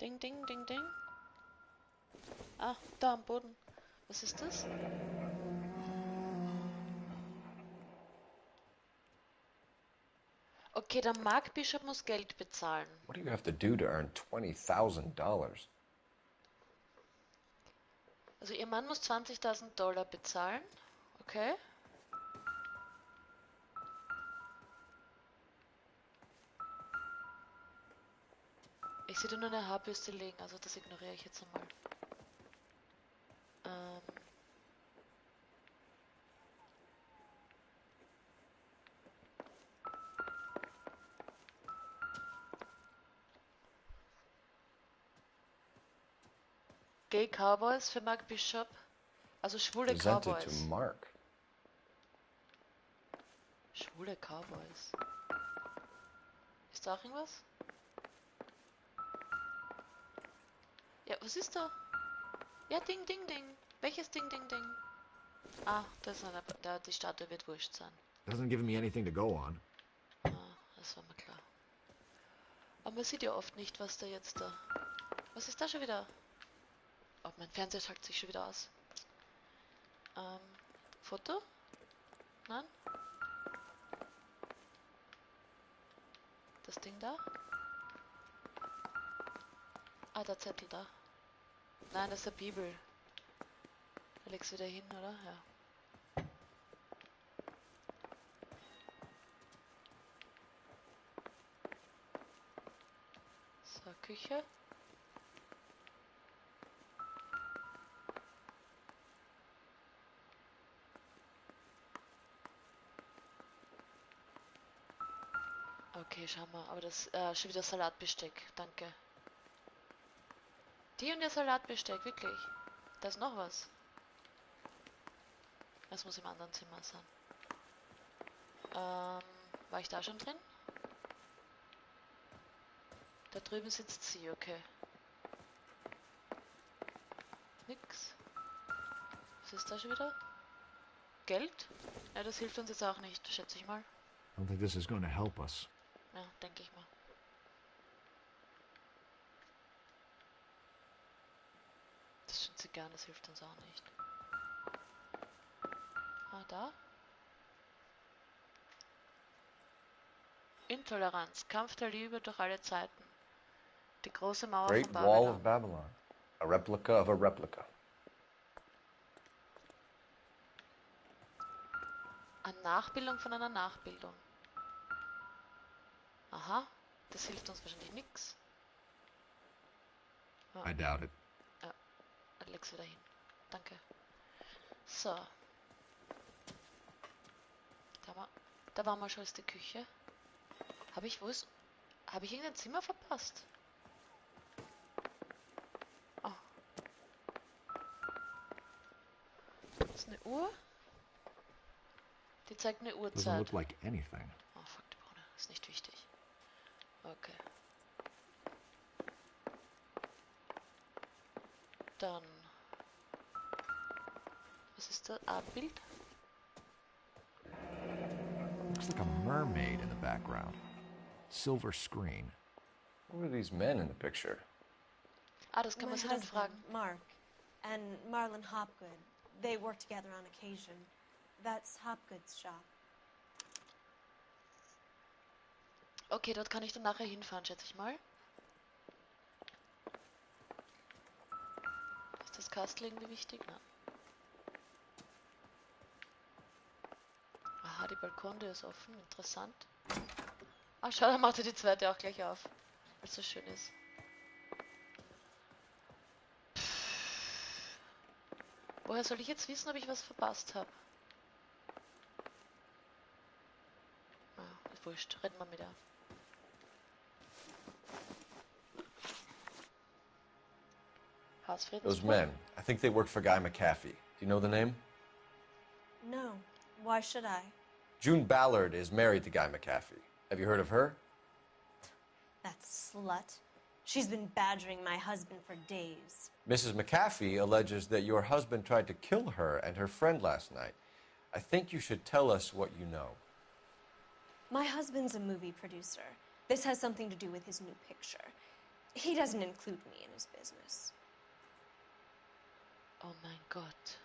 Ding, ding, ding, ding. Ah, da am Boden. Was ist das? Okay, der Mark Bishop muss Geld bezahlen. What do you have to do to earn $20,000? Also ihr Mann muss $20.000 bezahlen. Okay. Ich sehe da nur eine Haarbürste liegen, also das ignoriere ich jetzt einmal. Gay Cowboys für Mark Bishop. Also schwule Presented Cowboys. to Mark. Schwule Cowboys. Ist da auch irgendwas? Ja, was ist da? Ja, Ding, Ding, Ding. Welches Ding, Ding, Ding? Ah, das ist die Statue wird wurscht sein. Doesn't give me anything to go on. Ah, das war mir klar. Aber man sieht ja oft nicht, was da jetzt da... Was ist da schon wieder? Oh, mein Fernseher schaltet sich schon wieder aus. Foto? Nein? Das Ding da? Ah, der Zettel da. Nein, das ist eine Bibel. Da legst du wieder hin, oder? Ja. So, Küche. Okay, schau mal, aber das schon wieder Salatbesteck, danke. Die und der Salatbesteck, wirklich. Da ist noch was. Das muss im anderen Zimmer sein. War ich da schon drin? Da drüben sitzt sie, okay. Nix. Was ist da schon wieder? Geld? Ja, das hilft uns jetzt auch nicht, schätze ich mal. I don't think this is going to help us. Ja, denke ich mal. Das sind sie gern, das hilft uns auch nicht. Ah, da? Intoleranz, Kampf der Liebe durch alle Zeiten. Die große Mauer Great von Wall Babylon. of Babylon. A replica of a replica. Eine Nachbildung von einer Nachbildung. Aha, das hilft uns wahrscheinlich nichts. Ja. I doubt it. Ja, leg's wieder hin. Danke. So. Da war mal schon die Küche. Habe ich irgendein Zimmer verpasst? Oh. Das ist eine Uhr. Die zeigt eine Doesn't Uhrzeit. look like anything. Oh, fuck die Bohne. Ist nicht wichtig. Okay. Dann. Was ist das? Ah, Bild? Looks like a mermaid in the background. Silver screen. Who are these men in the picture? Ah, das kann man sie dann fragen. Mark, and Marlon Hopgood. They work together on occasion. That's Hopgood's shop. Okay, dort kann ich dann nachher hinfahren, schätze ich mal. Ist das Kastel irgendwie wichtig? Nein. Aha, die Balkontür ist offen. Interessant. Ah, schau, da macht er die zweite auch gleich auf. Weil es so schön ist. Woher soll ich jetzt wissen, ob ich was verpasst habe? Ah, ist wurscht. Reden wir mit ihr. Those men. I think they work for Guy McAfee. Do you know the name? No. Why should I? June Ballard is married to Guy McAfee. Have you heard of her? That slut. She's been badgering my husband for days. Mrs. McAfee alleges that your husband tried to kill her and her friend last night. I think you should tell us what you know. My husband's a movie producer. This has something to do with his new picture. He doesn't include me in his business. Oh mein Gott.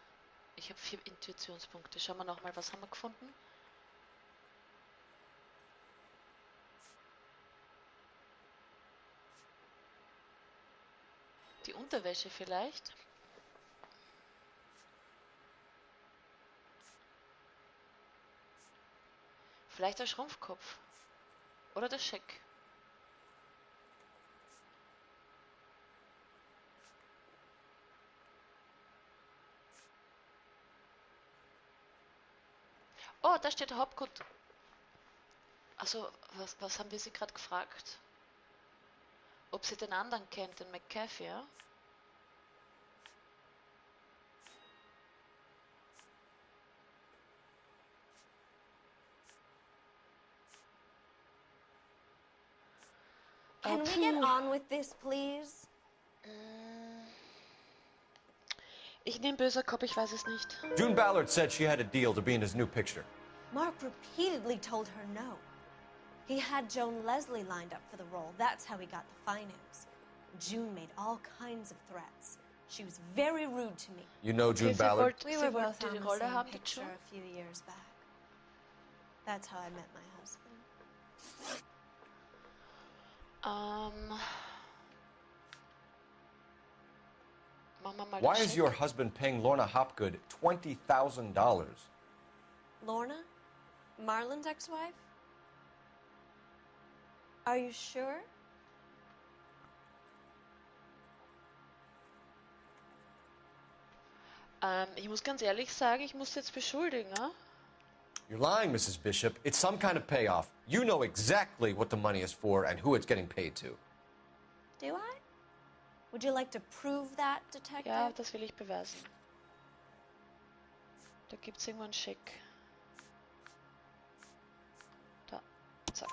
Ich habe 4 Intuitionspunkte. Schauen wir nochmal, was haben wir gefunden? Die Unterwäsche vielleicht? Vielleicht der Schrumpfkopf. Oder der Scheck. Oh, da steht der Hopgood. Also, was haben wir sie gerade gefragt? Ob sie den anderen kennt, den McAfee, ja? Can we get on with this, please? Ich nehme böser Kopf, ich weiß es nicht. June Ballard said she had a deal to be in his new picture. Mark repeatedly told her no. He had Joan Leslie lined up for the role. That's how he got the finance. June made all kinds of threats. She was very rude to me. You know June Ballard? We were both on the same picture a few years back. That's how I met my husband. Why is your husband paying Lorna Hopgood $20,000? Lorna? Marlon's ex-wife? Are you sure? Ich muss ganz ehrlich sagen, ich muss jetzt beschuldigen, ne? You're lying, Mrs. Bishop. It's some kind of payoff. You know exactly what the money is for and who it's getting paid to. Do I? Would you like to prove that, Detective? Ja, das will ich beweisen. Da gibt's irgendwo einen Scheck. Da, zack.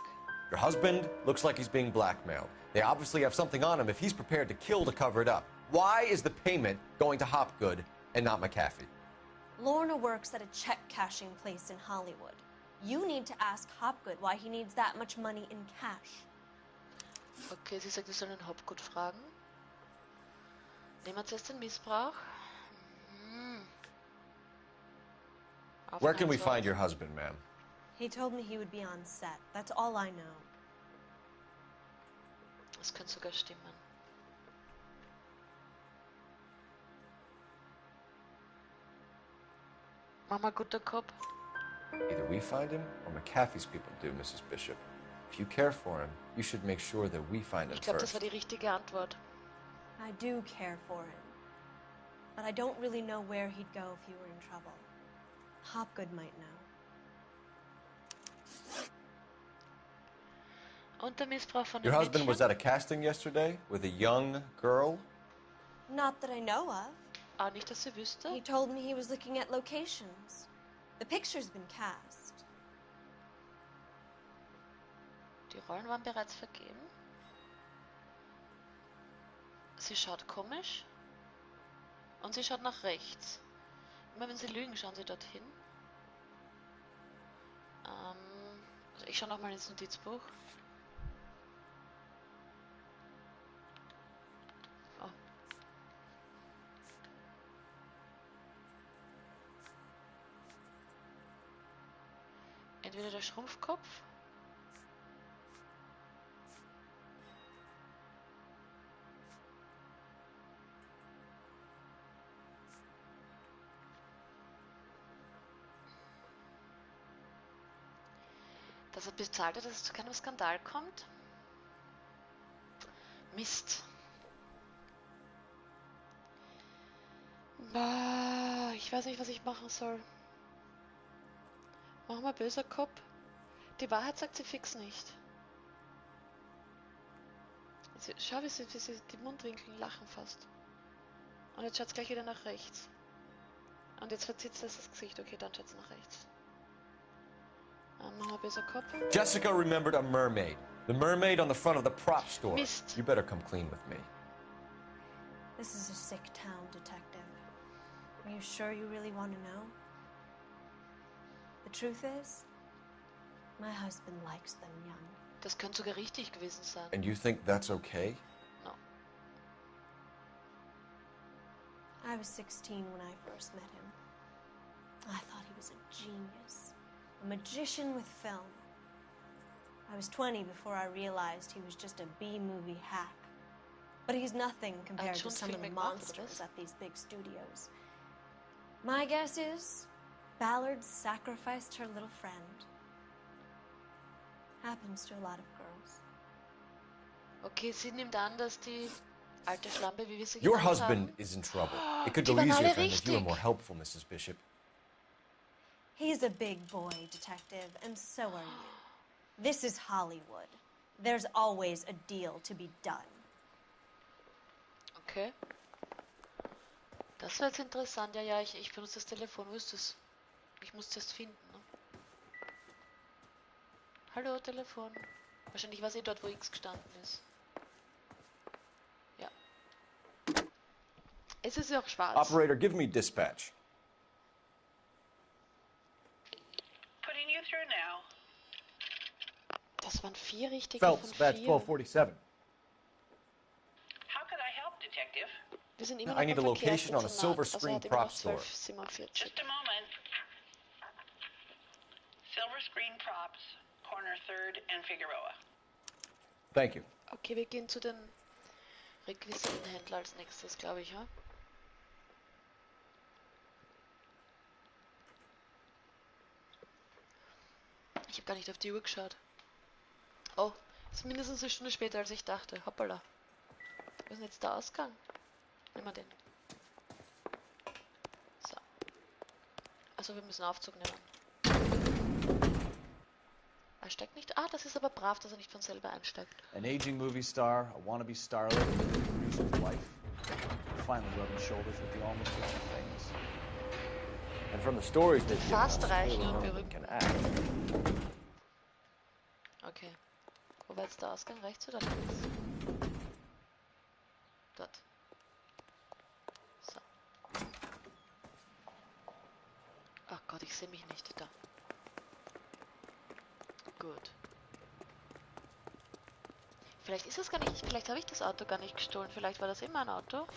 Your husband looks like he's being blackmailed. They obviously have something on him if he's prepared to kill to cover it up. Why is the payment going to Hopgood and not McAfee? Lorna works at a check-cashing place in Hollywood. You need to ask Hopgood why he needs that much money in cash. Okay, sie sagt, wir sollen den Hopgood fragen. Nehmen wir zuerst den Missbrauch. Where can we find your husband, ma'am? He told me he would be on set. That's all I know. Das könnte sogar stimmen. Mach mal guter Kopf. Either we find him or McAfee's people do, Mrs. Bishop. If you care for him, you should make sure that we find him Ich glaube, first. das war die richtige Antwort. I do care for him. But I don't really know where he'd go if he were in trouble. Hopgood might know. Und der Missbrauch von Your dem husband Mädchen? was at a casting yesterday with a young girl? Not that I know of. Auch nicht, dass sie wüsste. He told me he was looking at locations. The picture's been cast. Die Rollen waren bereits vergeben. Sie schaut komisch. Und sie schaut nach rechts. Immer wenn sie lügen, schauen sie dorthin. Also ich schaue nochmal ins Notizbuch. Oh. Entweder der Schrumpfkopf. Dass er bezahlt hat, dass es zu keinem Skandal kommt. Mist. Ich weiß nicht, was ich machen soll. Mach mal böser Kopf. Die Wahrheit sagt sie fix nicht. Schau, wie sie die Mundwinkel lachen fast. Und jetzt schaut es gleich wieder nach rechts. Und jetzt verzieht sie das Gesicht. Okay, dann schaut es nach rechts. Mach mal böser Kopf. Jessica remembered a mermaid. The mermaid on the front of the prop store. Mist. You better come clean with me. This is a sick town, Detective. Are you sure you really want to know? The truth is, my husband likes them young. Das könnte sogar richtig gewesen sein. And you think that's okay? No. I was 16 when I first met him. I thought he was a genius, a magician with film. I was 20 before I realized he was just a B-movie hack. But he's nothing compared to some of the monsters at these big studios. My guess is, Ballard sacrificed her little friend. Happens to a lot of girls. Okay, sie nimmt an, dass die alte Schlampe, wie wir sie Your genannt husband haben, is in trouble. It could die go waren easier alle for him if you were richtig. more helpful, Mrs. Bishop. He's a big boy, Detective, and so are you. This is Hollywood. There's always a deal to be done. Okay. Das war jetzt interessant. Ja, ich benutze das Telefon. Wo ist das? Ich muss das finden. Ne? Hallo, Telefon. Wahrscheinlich war sie dort, wo X gestanden ist. Es ist ja auch schwarz. Operator, give me dispatch. Putting you through now. Das waren 4 richtige Phelps, von badge 4. 1247. How could I help, Detective? Wir sind immer I noch need a beim location on a silver Verkehrsdezernat. Also screen hat immer noch prop store. 1247. Just a moment. Silver screen props, corner 3rd and Figueroa. Thank you. Okay, wir gehen zu den Requisitenhändler als nächstes, glaube ich, ja? Ich habe gar nicht auf die Uhr geschaut. Oh, ist mindestens eine Stunde später, als ich dachte. Hoppala. Wo ist denn jetzt der Ausgang? Nehmen wir den. So. Also wir müssen Aufzug nehmen. Er steigt nicht. Ah, das ist aber brav, dass er nicht von selber einsteigt. An aging movie star, a wannabe starlet, producer's wife. Finally rubbing shoulders with the almost rich and famous. And from the stories they've given us, Fast clearly reichen und none of them berühmt. can act. Okay. Wo war jetzt der Ausgang? Rechts oder links? Dort. So. Ach Gott, ich sehe mich nicht. Da. Gut. Vielleicht ist es gar nicht, vielleicht habe ich das Auto gar nicht gestohlen. Vielleicht war das immer ein Auto.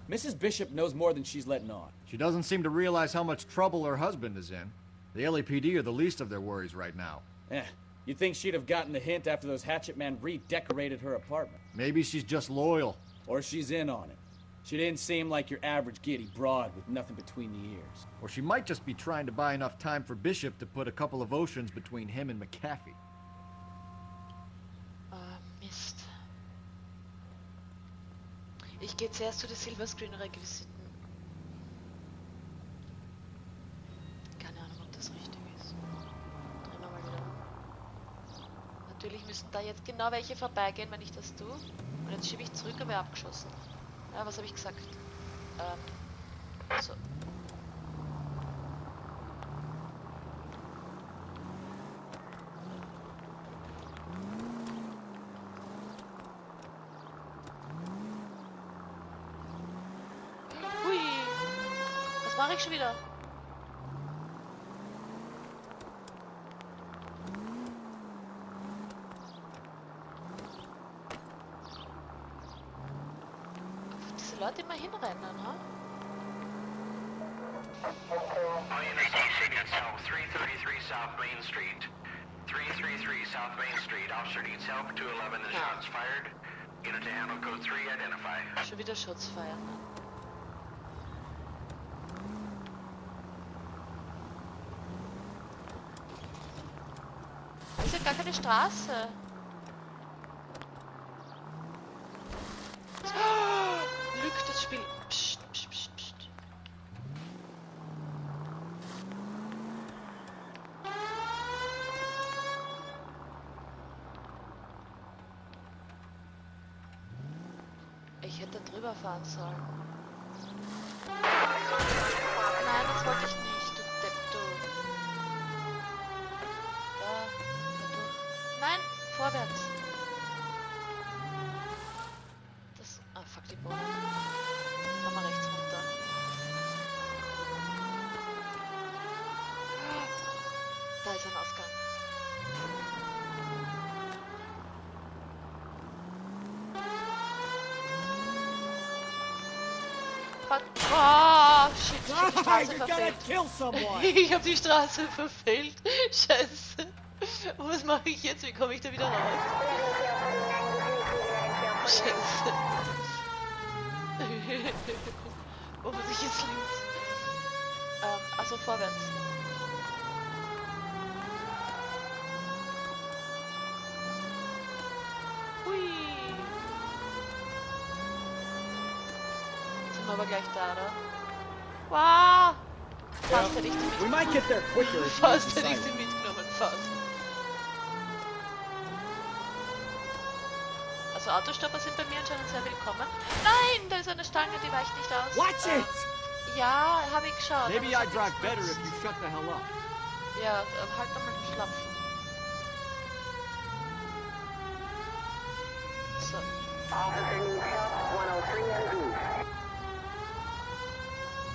Mrs. Bishop knows more than she's letting on. She doesn't seem to realize how much trouble her husband is in. The LAPD are the least of their worries right now. You'd think she'd have gotten the hint after those hatchet men redecorated her apartment. Maybe she's just loyal. Or she's in on it. She didn't seem like your average giddy broad with nothing between the ears. Or she might just be trying to buy enough time for Bishop to put a couple of oceans between him and McAfee. Mist. Ich gehe zuerst zu den Silverscreen-Requisiten. Keine Ahnung, ob das richtig ist. Drehen wir mal wieder um. Natürlich müssen da jetzt genau welche vorbeigehen, wenn ich das tue. Und jetzt schiebe ich zurück, aber abgeschossen. Ja, was habe ich gesagt? So. Hui! Was mache ich schon wieder? Diese Leute immer hinrennen, ha? All units on signal south 333 South Main Street. 333 South Main Street. Officer needs help. 211 and shots fired. Unit to handle code 3, identify. Schon wieder Schutz feiern. Das ist ja gar keine Straße. Lügt das Spiel. Psst, psst, psst, psst. Ich hätte drüber fahren sollen. Nein, das wollte ich nicht, du Depp, du. Da durch. Nein, vorwärts. Das. Ah, fuck die Bohne. Fahr mal rechts runter. Da ist ein Ausgang. Oh, shit, ich hab die Straße verfehlt. Ich hab die Straße verfehlt. Scheiße. Und was mache ich jetzt? Wie komme ich da wieder raus? Scheiße. Wo muss ich jetzt links? Also vorwärts. Hui. Sind wir aber gleich da, oder? Wow! Fast hätte ich sie mitgenommen. Fast hätte ich sie mitgenommen, fast. Also Autostopper sind bei mir anscheinend sehr willkommen. Nein, da ist eine Stange, die weicht nicht aus. Watch it! Ja, habe ich geschaut. Maybe I'd drive better if you shut the hell up. Ja, halt doch mal den Schlapfen. So. Officer needs help, 103 and East.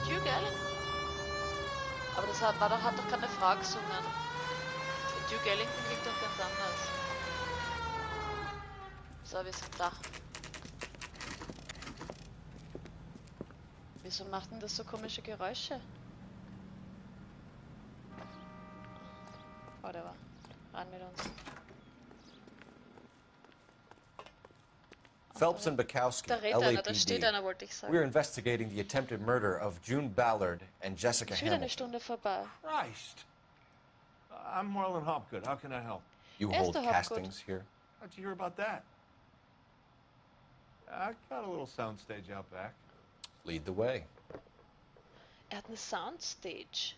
Duke Ellington. Aber das hat doch keine Frau gesungen. Duke Ellington klingt doch ganz anders. So, wir sind da. Wieso macht denn das so komische Geräusche? Whatever. Ran mit uns. Phelps and Bukowski, Da redet einer, da steht einer, wollte ich LAPD. sagen. We're investigating the attempted murder of June Ballard and Jessica Ist wieder eine Hamilton. Stunde vorbei. Christ. I'm Marlon Hopgood. How can I help? You hold castings here? How'd you hear about that? I got a little soundstage out back. Lead the way. Er hat eine Soundstage.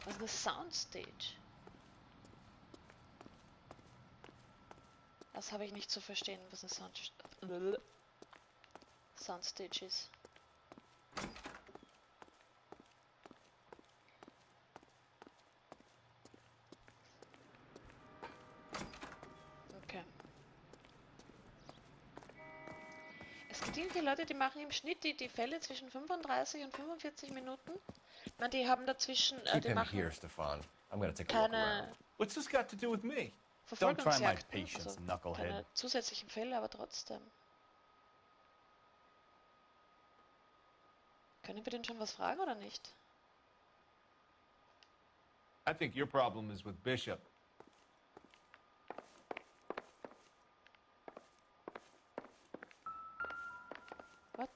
Was ist eine Soundstage? Das habe ich nicht zu verstehen, was eine Soundstage ist. Okay. Es gibt irgendwie Leute, die machen im Schnitt die Fälle zwischen 35 und 45 Minuten. Ich meine, die haben dazwischen, Keep die him machen here, Stefan. I'm gonna take a look around. keine What's this got to do with me? Don't try my Verfolgungsjagden, patience, also knucklehead. keine zusätzlichen Fälle, aber trotzdem. Können wir den schon was fragen oder nicht? I think your problem is with Bishop. Was?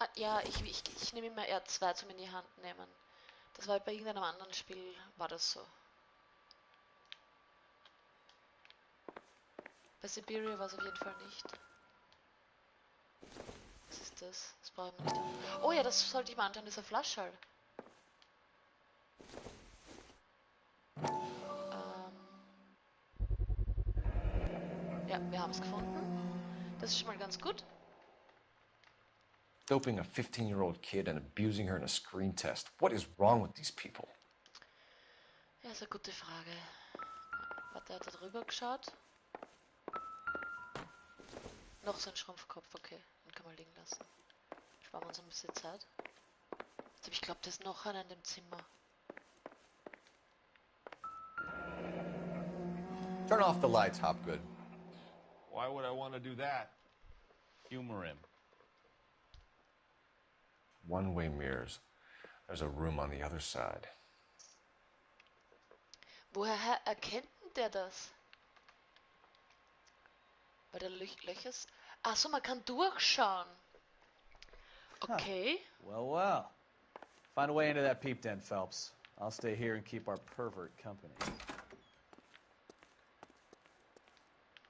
Ah, ja, ich nehme immer R2 zum in die Hand nehmen. Das war bei irgendeinem anderen Spiel, war das so. Bei Siberia war es auf jeden Fall nicht. Was ist das? Das brauchen wir nicht. Oh ja, das sollte ich mal anschauen, dieser Flaschall. Ja, wir haben es gefunden. Das ist schon mal ganz gut. Doping a 15-year-old kid and abusing her in a screen test. What is wrong with these people? Ja, ist eine gute Frage. Warte, hat er drüber geschaut? Noch so ein Schrumpfkopf, okay. Den kann man liegen lassen. Sparen wir uns ein bisschen Zeit. Jetzt ich glaube, da ist noch einer in dem Zimmer. Turn off the lights, Hopgood. Why would I want to do that? Humor him. One-way mirrors. There's a room on the other side. Woher erkennt denn der das? Bei der Löcher. Achso, man kann durchschauen. Okay. Well, well. Find a way into that peep den, Phelps. I'll stay here and keep our pervert company.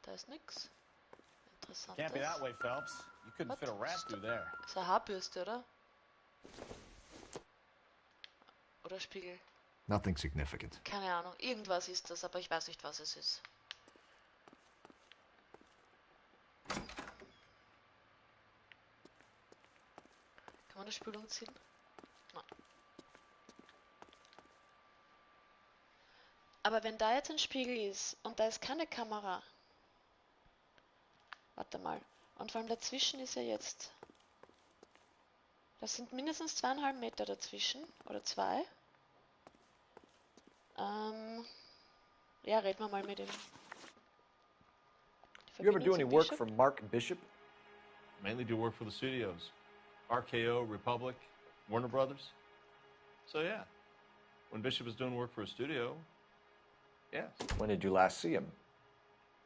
Da ist nix. Interessant. Can't be that way, Phelps. You couldn't fit a rat through there. Das ist eine Haarbürste, oder? Oder Spiegel? Nothing significant. Keine Ahnung. Irgendwas ist das, aber ich weiß nicht, was es ist. Kann man eine Spülung ziehen? Nein. Aber wenn da jetzt ein Spiegel ist und da ist keine Kamera. Warte mal. Und vor allem dazwischen ist ja jetzt. Das sind mindestens 2,5 Meter dazwischen. Oder 2. Ja, reden wir mal mit ihm. You ever do any work for Mark Bishop? Mainly do work for the studios. RKO, Republic, Warner Brothers. So yeah, when Bishop is doing work for a studio, yeah. When did you last see him?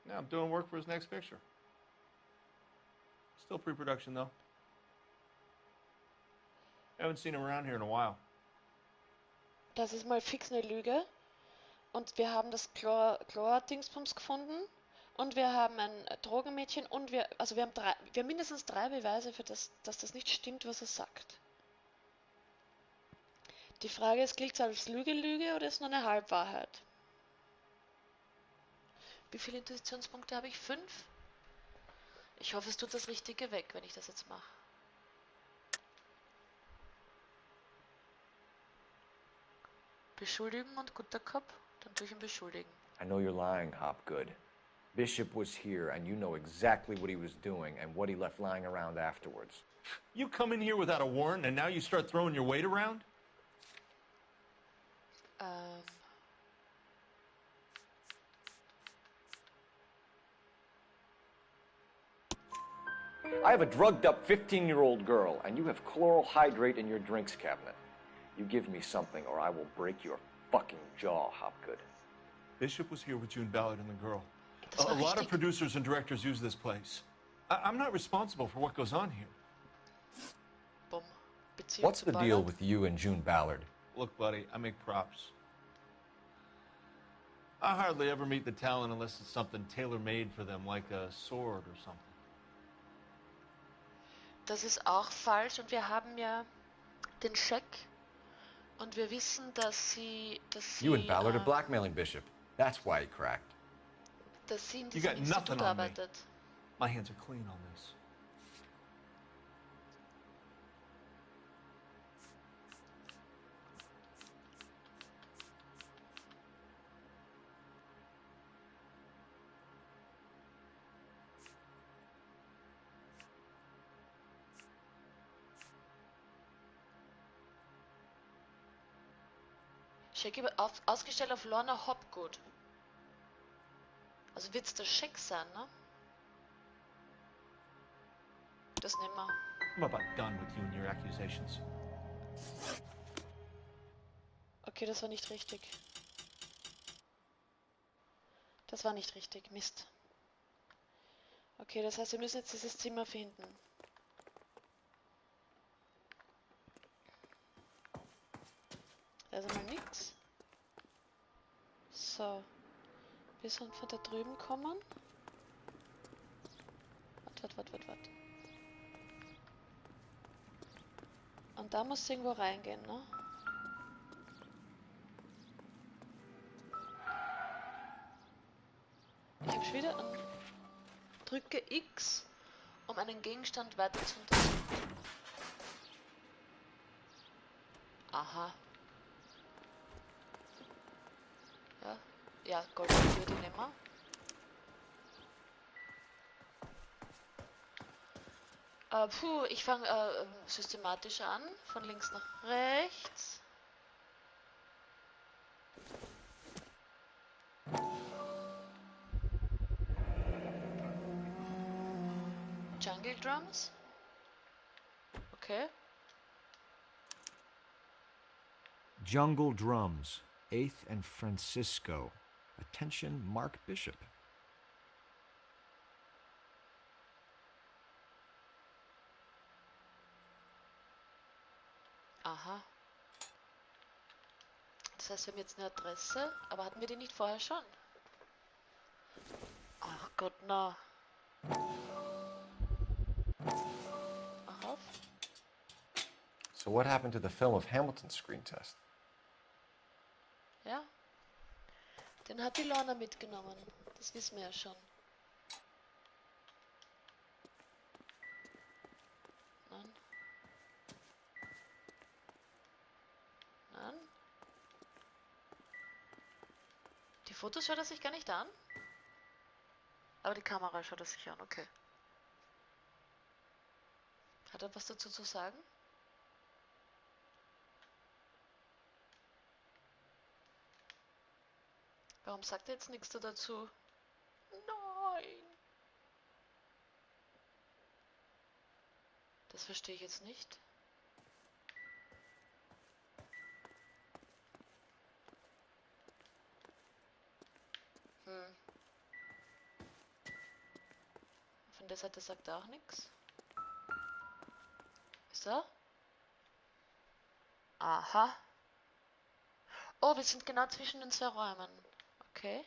Now I'm doing work for his next picture. Still pre-production though. Haven't seen him around here in a while. Das ist mal fix eine Lüge. Und wir haben das Chlor-Dingsbums gefunden. Und wir haben ein Drogenmädchen. Und wir haben mindestens 3 Beweise für das, dass das nicht stimmt, was er sagt. Die Frage ist, gilt es als Lüge oder ist nur eine Halbwahrheit? Wie viele Intuitionspunkte habe ich? 5? Ich hoffe, es tut das Richtige weg, wenn ich das jetzt mache. Beschuldigen und guter Kopf, dann tue ich ihn beschuldigen. I know you're lying, Hopgood. Bishop was here, and you know exactly what he was doing and what he left lying around afterwards. You come in here without a warrant, and now you start throwing your weight around? I have a drugged-up 15-year-old girl, and you have chloral hydrate in your drinks cabinet. You give me something, or I will break your fucking jaw, Hopgood. Bishop was here with June Ballard and the girl. A lot of producers and directors use this place. I'm not responsible for what goes on here. What's the deal with you and June Ballard? Look, buddy, I make props. I hardly ever meet the talent unless it's something tailor-made for them, like a sword or something. Das ist auch falsch und wir haben ja den Scheck und wir wissen, dass sie You and Ballard are blackmailing Bishop. That's why he cracked. dass sie in You diesem got Institut nothing on me. arbeitet. My hands are clean on this. Scheck ausgestellt auf Lorna Hopgood. Also wird's der Scheck sein, ne? Das nehmen wir. I'm about done with you and your accusations. Okay, das war nicht richtig. Das war nicht richtig. Mist. Okay, das heißt, wir müssen jetzt dieses Zimmer finden. Da ist einmal nix. So. Wir sind von da drüben kommen. Wart. Und da muss irgendwo reingehen, ne? Ich hab schon wieder an. Drücke X, um einen Gegenstand weiter zu untersuchen. Aha. Ja, Goldtür, die nehmen wir. Ich fange systematisch an, von links nach rechts. Jungle Drums. Okay. Jungle Drums, 8th and Francisco. Attention, Mark Bishop. Aha. Das heißt, wir haben jetzt eine Adresse, aber hatten wir die nicht vorher schon? Ach Gott, na. Mach auf. So what happened to the film of Hamilton's screen test? Ja. Den hat die Lorna mitgenommen. Das wissen wir ja schon. Nein. Die Fotos schaut er sich gar nicht an. Aber die Kamera schaut er sich an, okay. Hat er was dazu zu sagen? Warum sagt er jetzt nichts dazu? Nein! Das verstehe ich jetzt nicht. Von der Seite sagt er auch nichts. Ist er? Aha. Oh, wir sind genau zwischen den zwei Räumen. Okay.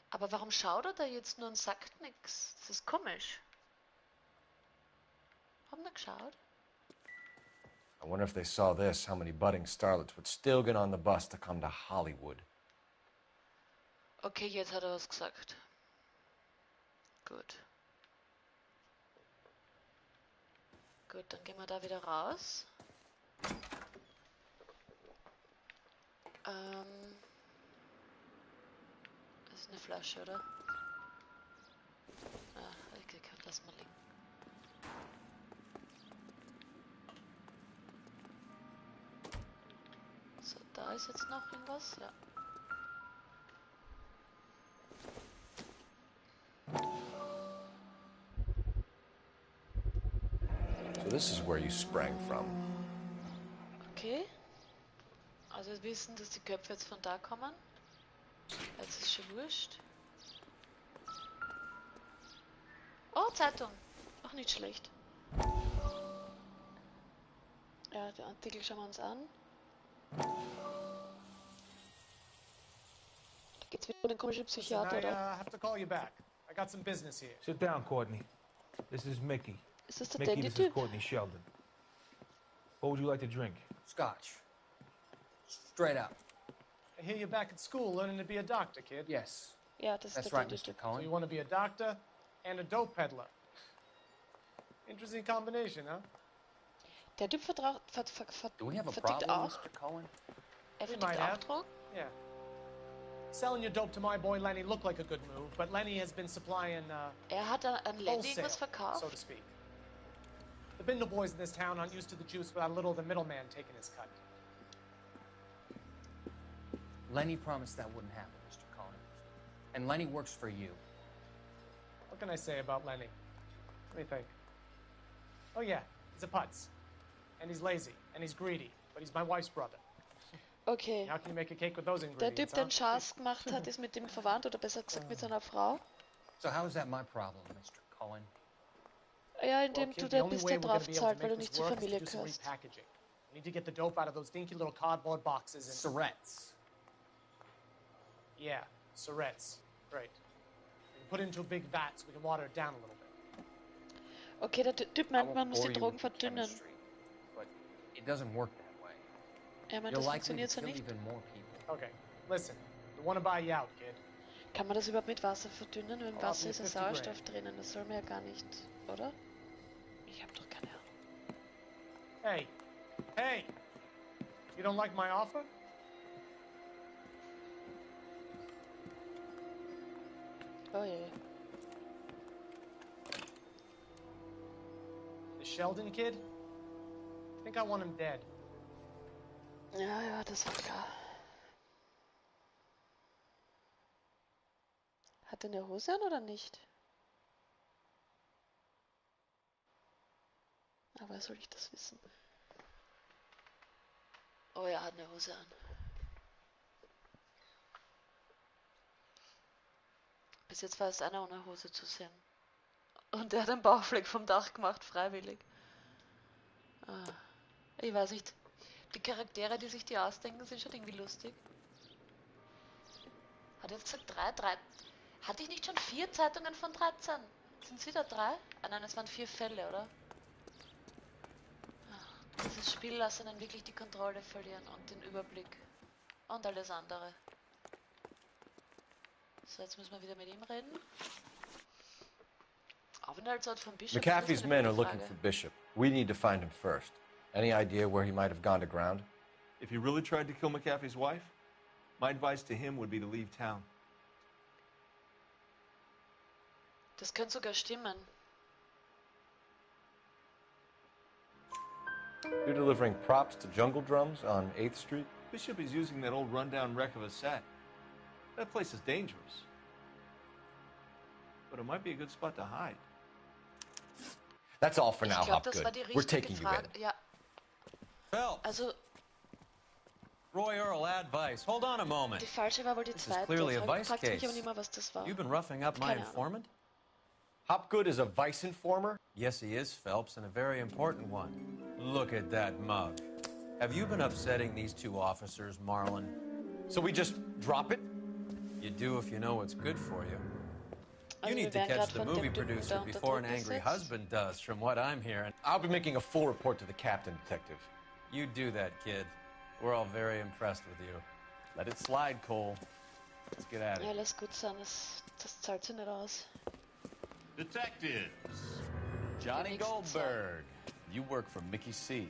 Aber warum schaut er da jetzt nur und sagt nichts? Das ist komisch. Haben wir geschaut? I wonder if they saw this, how many budding starlets would still get on the bus to come to Hollywood. Okay, jetzt hat er was gesagt. Gut. Gut, dann gehen wir da wieder raus. eine Flasche, oder? Ah, okay, lass mal liegen. So, da ist jetzt noch irgendwas, ja. So this is where you sprang from. Okay. Also wir wissen, dass die Köpfe jetzt von da kommen. Jetzt ist schon wurscht. Oh, Zeitung. Auch nicht schlecht. Ja, den Artikel schauen wir uns an. Da geht's wieder um den komischen Psychiater, Listen, I oder? have to call you back. I got some business here. Sit down, Courtney. This is Mickey. Ist das der Mickey, this is Dandy-Typ? Courtney Sheldon. What would you like to drink? Scotch. Straight up. I hear you're back at school learning to be a doctor, kid. Yes. Ja, das ist That's der right, Dandy-Typ. Mr. Cohen. So you want to be a doctor and a dope peddler. Interesting combination, huh? Der Typ Do we have a verdickt problem, auch. Mr. Cohen? Er We verdickt might auch have. Drogen. Yeah. Selling your dope to my boy Lenny looked like a good move, but Lenny has been supplying, Er hat an Lenny wholesale, irgendwas verkauft. so to speak. The Bindle boys in this town aren't used to the juice without a little of the middleman taking his cut. Lenny promised that wouldn't happen, Mr. Cohen. And Lenny works for you. What can I say about Lenny? Let me think. Oh yeah, he's a putz. And he's lazy, and he's greedy, but he's my wife's brother. Okay. How can you make a cake with those Der ingredients, Typ, der huh? den Schaß gemacht hat, ist mit dem verwandt, oder besser gesagt mit seiner Frau. So how is that my problem, Mr. Cohen? Ja, indem Well, du kid, the da only bist, way der we're gonna drauf be able to zahlt, weil make du nicht this zur work is to Familie do some gehörst. repackaging. We need to get the dope out of those dinky little cardboard boxes and... Surrettes. Yeah, Surrettes. Great. We can put it into a big vat so we can water it down a little bit. Okay, der Typ meint, man muss die Drogen verdünnen. But it doesn't work that way. Er meint, You're das likely to funktioniert so kill nicht. even more people. Okay, listen. We want to buy you out, kid. Kann man das überhaupt mit Wasser verdünnen? Wenn I'll Wasser offer ist you ja 50 Sauerstoff drinnen, das soll man ja gar nicht, oder? Ich hab doch keine Ahnung. Hey, hey! You don't like my offer? Oh je. The Sheldon kid? I think I want him dead. Ja, ja, das war klar. Hat er eine Hose an oder nicht? Aber soll ich das wissen? Oh, er hat eine Hose an. Bis jetzt war es einer ohne Hose zu sehen. Und er hat einen Bauchfleck vom Dach gemacht, freiwillig. Ah, ich weiß nicht. Die Charaktere, die sich die ausdenken, sind schon irgendwie lustig. Hat er jetzt gesagt 3? Hatte ich nicht schon 4 Zeitungen von 13? Sind es wieder 3? Ah nein, es waren 4 Fälle, oder? Ach, dieses Spiel lässt einen wirklich die Kontrolle verlieren und den Überblick. Und alles andere. So, jetzt müssen wir wieder mit ihm reden. Aufenthaltsort von Bishop. McAfee's men are looking for Bishop. We need to find him first. Any idea where he might have gone to ground? If he really tried to kill McAfee's wife, my advice to him would be to leave town. Das könnte sogar stimmen. You're delivering props to Jungle Drums on 8th Street? Bishop is using that old rundown wreck of a set. That place is dangerous. But it might be a good spot to hide. That's all for now, Ich glaube, das war Hopgood. die We're richtige taking you Frage. in. Ja, Phelps, also Roy Earl advice. Hold on a moment. die falsche war wohl die This is zweite. clearly a vice Fragt mich case. aber nicht mehr, was das war. You've been roughing up my Keine Ahnung. informant? Hopgood is a vice informer? Yes, he is, Phelps, and a very important one. Look at that mug. Have you been upsetting these 2 officers, Marlon? So we just drop it? You do if you know what's good for you. You Also need wir to werden catch gerade the von movie dem Typen producer da unter before an Druck angry gesetzt. husband does, from what I'm hearing. I'll be making a full report to the captain, detective. You do that, kid. We're all very impressed with you. Let it slide, Cole. Let's get at Ja, it. lass gut sein, das zahlt sich nicht aus. Detectives. Johnny nächsten Goldberg. You work for Mickey C.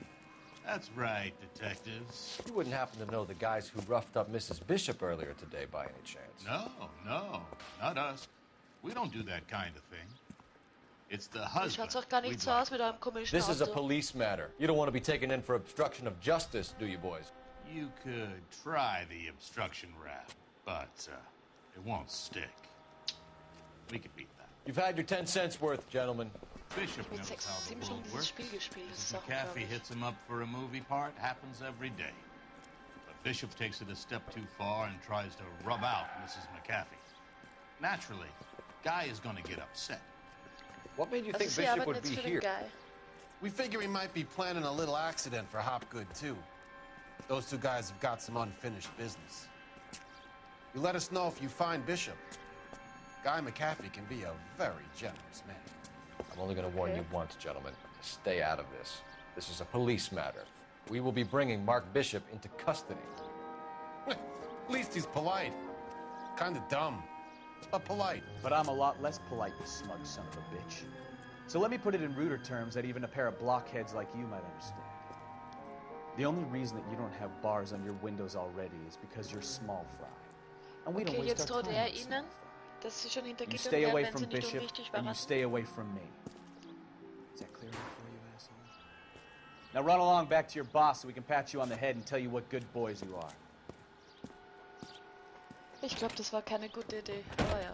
That's right, detectives. You wouldn't happen to know the guys who roughed up Mrs. Bishop earlier today by any chance? No, not us. We don't do that kind of thing. It's the husband. Schaut's auch gar nicht so aus mit eurem komischen This is a Auto. police matter. You don't want to be taken in for obstruction of justice, do you, boys? You could try the obstruction rap, but it won't stick. We could beat that. You've had your 10 cents worth, gentlemen. Bishop knows how the world works. Mrs. McAfee hits him up for a movie part. Happens every day. But Bishop takes it a step too far and tries to rub out Mrs. McAfee. Naturally, Guy is going to get upset. What made you think Bishop would be here? We figure he might be planning a little accident for Hopgood, too. Those two guys have got some unfinished business. You let us know if you find Bishop. Guy McAfee can be a very generous man. I'm only going to warn you once, gentlemen. Stay out of this. This is a police matter. We will be bringing Mark Bishop into custody. At least he's polite. Kind of dumb, but polite. But I'm a lot less polite, you smug son of a bitch. So let me put it in ruder terms that even a pair of blockheads like you might understand. The only reason that you don't have bars on your windows already is because you're small fry. And we don't Okay, waste jetzt our droht time. Ihnen, dass Sie schon You hintergegangen stay werden, away wenn from Sie nicht Bishop, unrichtig and you waren. stay away from me. Is that clear enough for you, asshole? Now run along back to your boss so we can pat you on the head and tell you what good boys you are. Ich glaube, das war keine gute Idee. Aber ja.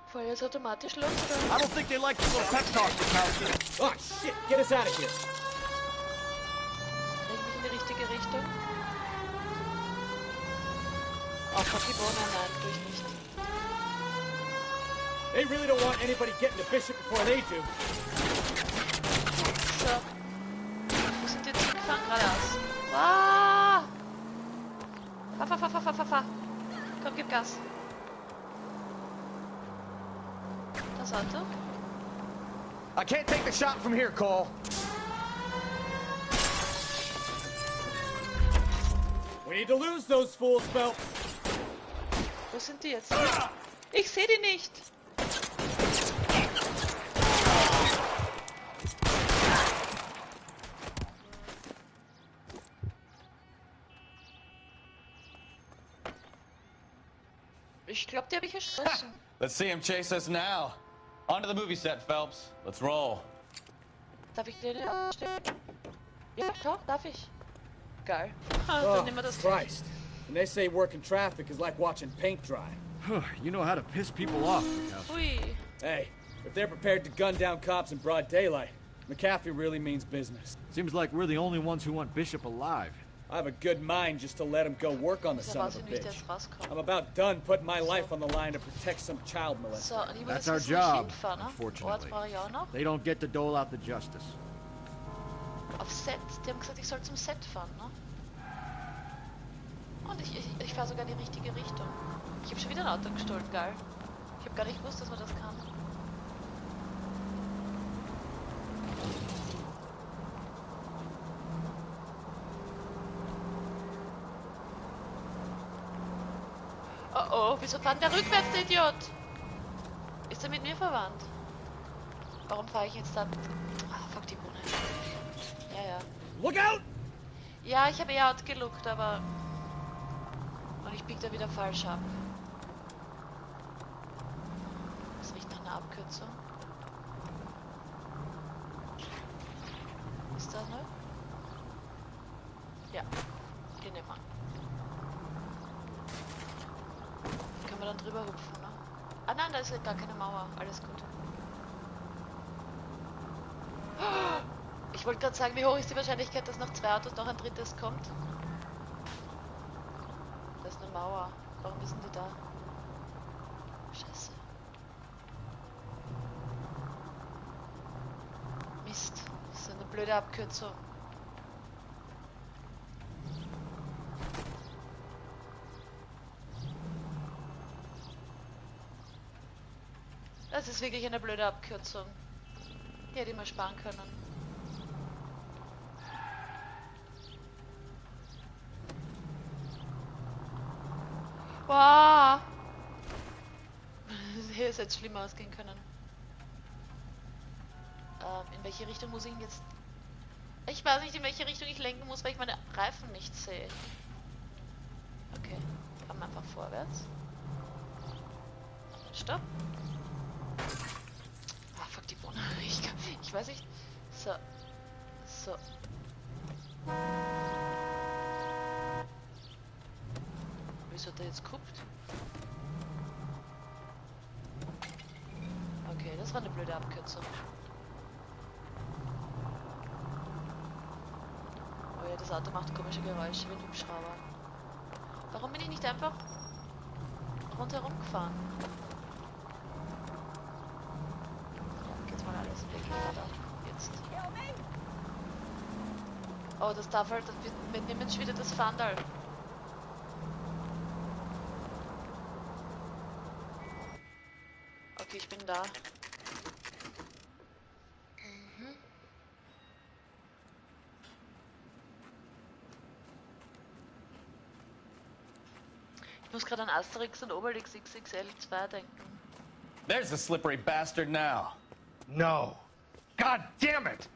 Fahr jetzt automatisch los, oder? I don't think they like the little pep talk, Bukowski. Oh, shit! Get us out of here! Drehe ich mich in die richtige Richtung? Oh, fuck die Bohnen, nein, tue ich nicht. They really don't want anybody getting to Bishop before they do. So. Wo sind die jetzt hingefahren? Geradeaus. Ah! Fahr. Komm, gib Gas. Das Auto? I can't take the shot from here, Cole. We need to lose those fools, Phelps. Wo sind die jetzt? Ich sehe die nicht. Ich glaube, die habe ich erschossen. Let's see him chase us now. On to the movie set, Phelps. Let's roll. Darf ich dir den aufstellen? Ja, klar, darf ich. Geil. Oh, Dann nehmen wir das gleich. Christ. And they say working traffic is like watching paint dry. You know how to piss people off, Bukowski. Ui. Hey, if they're prepared to gun down cops in broad daylight, McAfee really means business. Seems like we're the only ones who want Bishop alive. I have a good mind just to let him go work on the son of a bitch. I'm about done putting my life on the line to protect some child molester. So, und ich muss That's jetzt our nicht job, hinfahren, ne? Ort unfortunately. brauche ich auch noch. They don't get to dole out the justice. Auf Set. Die haben gesagt, ich soll zum Set fahren, ne? Und ich fahre sogar in die richtige Richtung. Ich habe schon wieder ein Auto gestohlen, geil. Ich habe gar nicht gewusst, dass man das kann. Oh oh, wieso fährt der rückwärts, der Idiot? Ist er mit mir verwandt? Warum fahre ich jetzt da? Ah, fuck die Bohne. Ja. Look out! Ja, ich habe eher outgeluckt, aber... Und ich biege da wieder falsch ab. Das riecht nach einer Abkürzung. Ist das ne? Ja, den nehmen wir. Können wir dann drüber hupfen, ne? Ah nein, da ist ja gar keine Mauer. Alles gut. Ich wollte gerade sagen, wie hoch ist die Wahrscheinlichkeit, dass nach 2 Autos noch ein drittes kommt? Da ist eine Mauer. Warum sind die da? Scheiße. Mist. Das ist eine blöde Abkürzung. Das ist wirklich eine blöde Abkürzung. Die hätte ich mal sparen können. Wow. Hier ist jetzt schlimmer ausgehen können. In welche Richtung muss ich jetzt... Ich weiß nicht, in welche Richtung ich lenken muss, weil ich meine Reifen nicht sehe. Okay, fahren wir einfach vorwärts. Stopp. Ah, fuck die Bohne. Ich weiß nicht. So. So. Wieso hat er jetzt geguckt? Okay, das war eine blöde Abkürzung. Oh ja, das Auto macht komische Geräusche wie ein Hubschrauber. Warum bin ich nicht einfach rundherum gefahren? Ja, geht's mal alles weg, oder? Jetzt. Oh, das darf halt, wir nehmen jetzt wieder das Fahndal. Okay, ich bin da. Mhm. Ich muss gerade an Asterix und Obelix XXL 2 denken. There's the slippery bastard now. No. God damn it!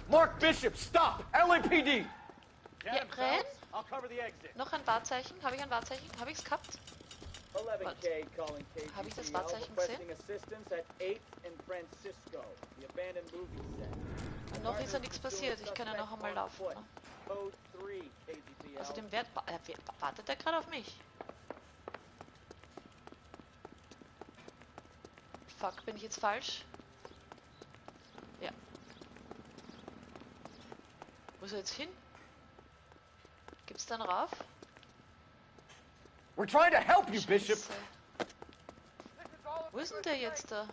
Mark Bishop, stop! LAPD! Ja, renn! I'll cover the exit. Noch ein Wahrzeichen? Habe ich ein Wahrzeichen? Habe ich es gehabt? 11K calling KGPL, Habe ich das Wahrzeichen requesting gesehen? assistance at 8th and Francisco, the abandoned movie set. Und noch ist ja nichts passiert. Ich kann ja noch einmal laufen. Ne? Code 3 KGPL. Außerdem wartet der gerade auf mich. Fuck, bin ich jetzt falsch? Ja. Wo ist er jetzt hin? Gibt's dann rauf? We're trying to help you, Bishop. Wo ist denn der jetzt da?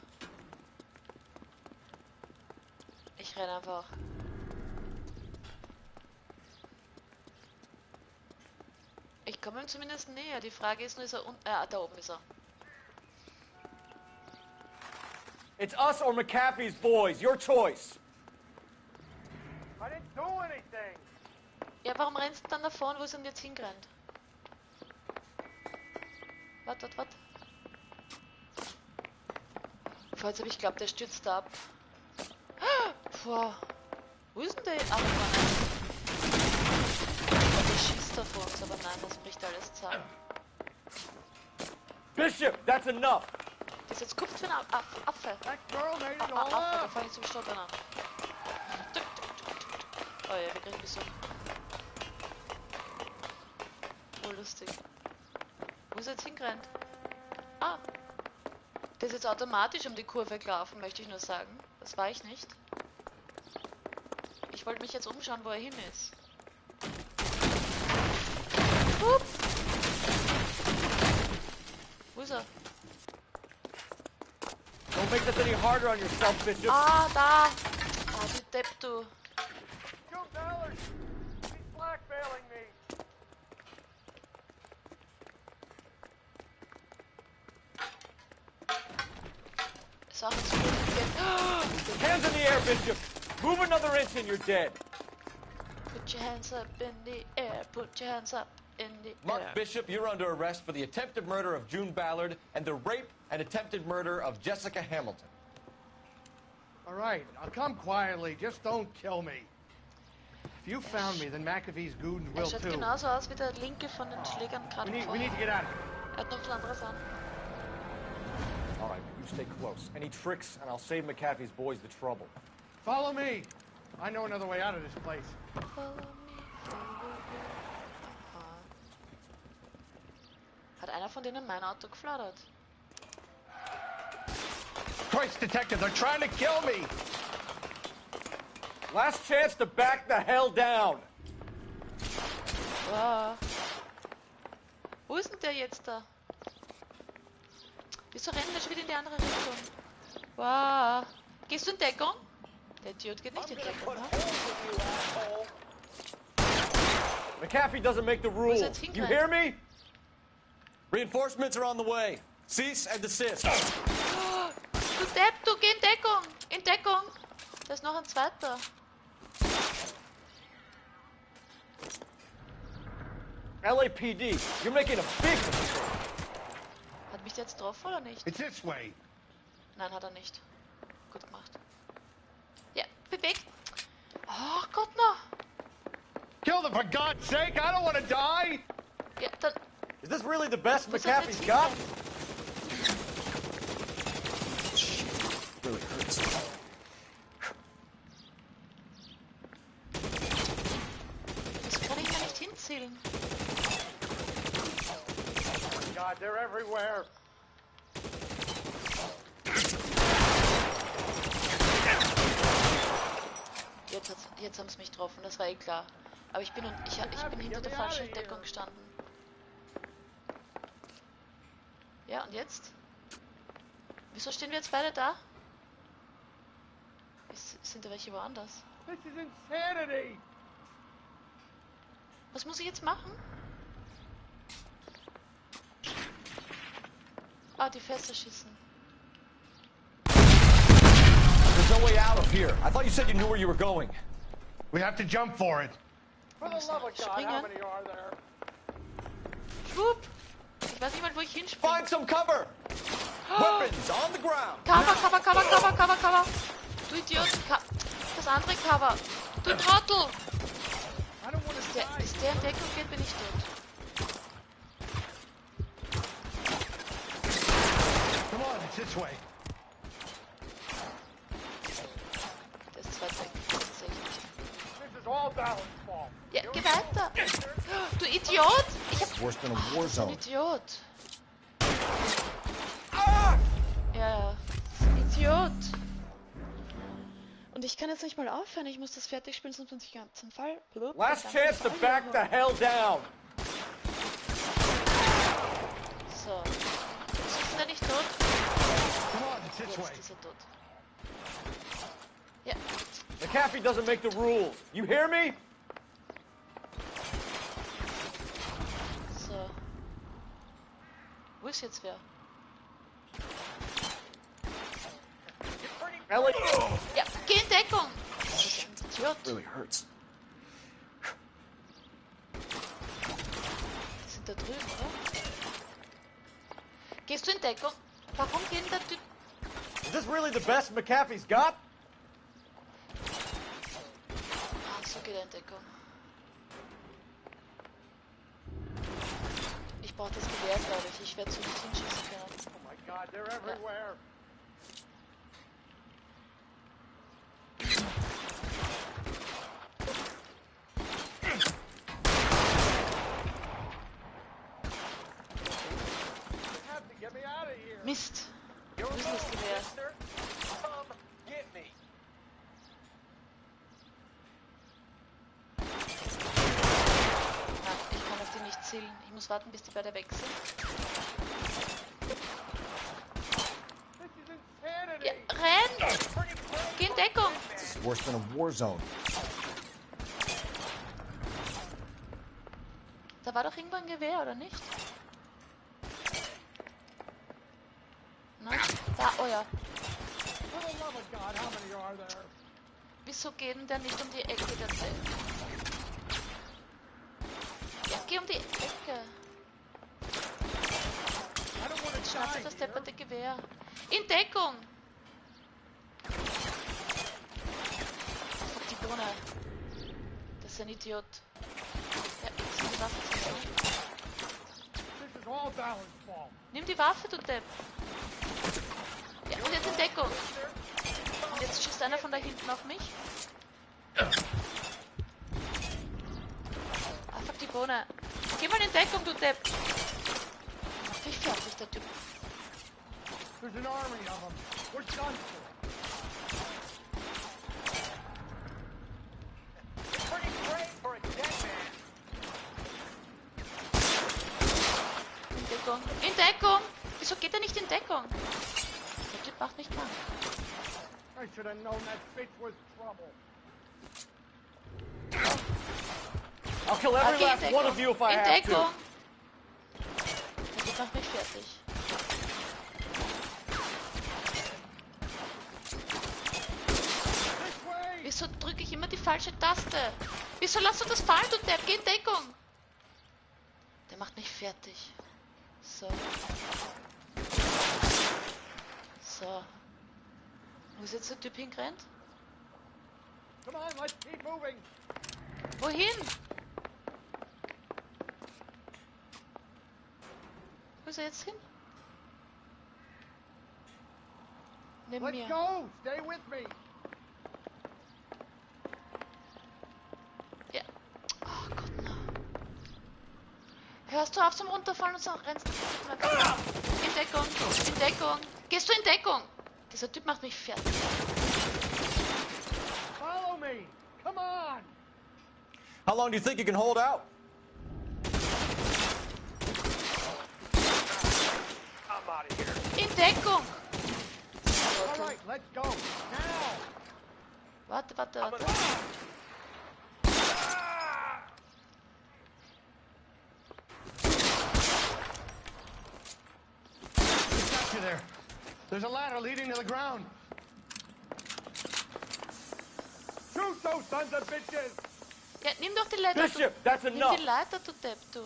Ich renne einfach. Ich komme ihm zumindest näher. Die Frage ist nur, ist er unten? Da oben ist er. It's us or McAfee's boys. Your choice. I didn't do anything. Ja, warum rennst du dann davon? Wo ist er denn jetzt hingerannt? Warte. Boah, jetzt habe ich geglaubt, der stürzt ab. Boah. Wo ist denn der jetzt? Der schießt auf uns, aber nein, das bricht alles zusammen. Bishop, that's enough. Das ist jetzt kupft für einen Affe. Affe, da fange ich zum Stottern an. Oh ja, wir kriegen Besuch. Oh, lustig. Wo ist er jetzt hingerannt? Ah. Der ist jetzt automatisch um die Kurve gelaufen, möchte ich nur sagen. Das war ich nicht. Ich wollte mich jetzt umschauen, wo er hin ist. Hup. Wo ist er? Don't make this any harder on yourself, Bishop. Ah, da. Ah, du Depp, du. $2. He's blackmailing me. Ist auch ins Boden gegangen. Hands in the air, Bishop. Move another inch and you're dead. Put your hands up in the air. Put your hands up in the Mark air. Bishop, you're under arrest for the attempted murder of June Ballard and the rape and attempted murder of Jessica Hamilton. All right, I'll come quietly. Just don't kill me. If you found me, then McAfee's goons will Schaut too. genauso aus wie der linke von den Schlägern gerade We vorher. need to get out of here. Er hat noch was anderes an. All right, you stay close. Any tricks, and I'll save McAfee's boys the trouble. Follow me. I know another way out of this place. Follow me, follow me. Aha. Hat einer von denen mein Auto geflattert? Christ, detective, they're trying to kill me. Last chance to back the hell down. Wow. Wo ist denn der jetzt da? Wieso rennen wir schon wieder in die andere Richtung? Wow. Gehst du in Deckung? Der Idiot geht nicht in Deckung, ne? McAfee doesn't make the rules. You hear me? Reinforcements are on the way. Cease and desist. Du Depp, du geh in Deckung! In Deckung! Da ist noch ein zweiter. LAPD, you're making a big mistake. Hat mich der jetzt getroffen oder nicht? It's this way. Nein, hat er nicht. Gut gemacht. bewegt. Oh Gott, no. Kill them for God's sake! I don't want to die! Ja, dann... Is this really the best McAfee's got? Really hurts. Das kann ich mir nicht hinzielen. God, they're everywhere. Jetzt haben sie mich getroffen, das war eh klar. Aber ich bin hinter der falschen Deckung gestanden. Ja, und jetzt? Wieso stehen wir jetzt beide da? Sind da welche woanders? This is insanity! Was muss ich jetzt machen? Ah, die Fässer schießen. There's no way out of here. I thought you said you knew where you were going. We have to jump for it. For the love of God, how many are there? Schwupp! Ich weiß nicht mal, wo ich hinspringe. Find some cover! Weapons on the ground! Cover! Du Idiot! Das andere Cover! Du Trottel! Bis der in Deckung geht, bin ich tot. Come on, it's this way. Das ist 2 Deckung. Das sehe ich nicht. This is all Dallas' fault. Ja, geh weiter! Du Idiot! Worse than a war Das ist ein zone. Idiot! Ja, das ist ein Idiot! Und ich kann jetzt nicht mal aufhören, ich muss das fertig spielen, sonst muss ich ganz im Fall. Last chance to back the hell down! So. Ist er nicht tot? Jetzt ist er tot. Ja. McAfee doesn't make the rules. You hear me? So. Wo ist jetzt wer? Ellie! Ja, geh in Deckung! Das ist ein Idiot. Really hurts. Die sind da drüben, oder? Gehst du in Deckung? Warum geht der Typ? Is this really the best McAfee's got? Ah, so geht er in Deckung. Ich brauche das Gewehr, glaube ich. Ich werde so nicht hinschießen können. Oh my God, they're everywhere. Mist! Wo ist denn das Gewehr? Ja, ich kann auf die nicht zielen. Ich muss warten, bis die beide weg sind. Ja, renn! Geh in Deckung! This is worse than a war zone. Da war doch irgendwo ein Gewehr, oder nicht? Nein? Da, oh ja. Wieso geht denn der nicht um die Ecke, der Deck? Ja, geh um die Ecke. Jetzt schnappt das depperte Gewehr. In Deckung! Fuck, die Bohne. Das ist ein Idiot. Ja, jetzt sind die Waffen zu. Nimm die Waffe, du Depp. Ja, und jetzt in Deckung. Und jetzt schießt einer von da hinten auf mich. Ah, fuck die Bohne. Geh mal in Deckung, du Depp. Macht mich fertig, der Typ. There's an army of them. We're done for. It's pretty great for a dead man. In Deckung. In Deckung! Wieso geht er nicht in Deckung? Der Typ macht mich krank. I should have known that bitch was trouble. I'll kill every Okay, last one of you if I in have Deckung! to. Der Typ macht mich fertig. Wieso drücke ich immer die falsche Taste? Wieso lässt du das fallen, du Depp? Geh in Deckung! Der macht mich fertig. So. So. Wo ist jetzt der Typ hingerannt? Come on, let's keep moving. Wohin? Wo ist er jetzt hin? Nimm Let's mir. go. Stay with me. Ja. Oh Gott, no. Hörst du auf zum Runterfallen und so rennst du in Deckung. In Deckung. Gehst du in Deckung? Dieser Typ macht mich fertig. Follow me. Come on. How long do you think you can hold out? I'm out of here. In Deckung. All right, let's go. Now. Warte. Got you there. There's a ladder leading to the ground. Shoot those sons of bitches! Ja, nimm doch die Leiter. Bishop, that's Nimm enough. die Leiter, du Depp, du.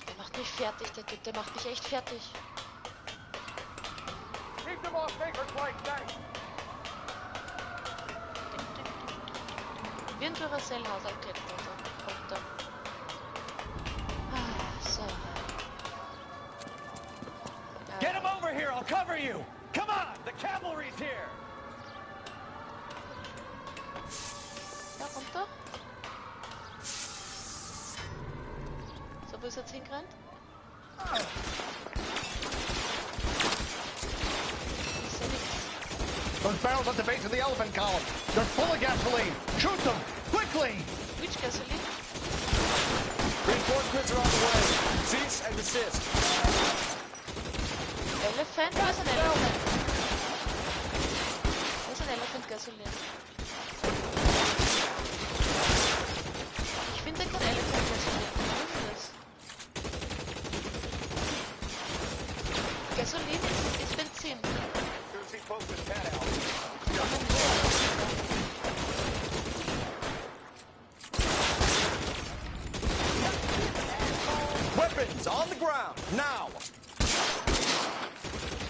Der macht mich fertig, der Typ. Der macht mich echt fertig. Keep them off Baker Place, thanks. Wie ein Duracell-Haus geklettert, kommt er. So. Get him over here, I'll cover you! Come on, the cavalry's here! Ja, runter. So, wo ist er jetzt hingerannt? Ich sehe nichts. Those barrels at the base of the elephant column. They're full of gasoline. Shoot them! Quickly! Which gasoline? Reinforcements are on the way. Cease and desist. Elephant? Wo ist ein Elephant? Wo ist ein Elephant Gasoline? Ich finde kein Elephant Gasoline. Was ist das? Gasoline ist Benzin. Weapons on the ground, now!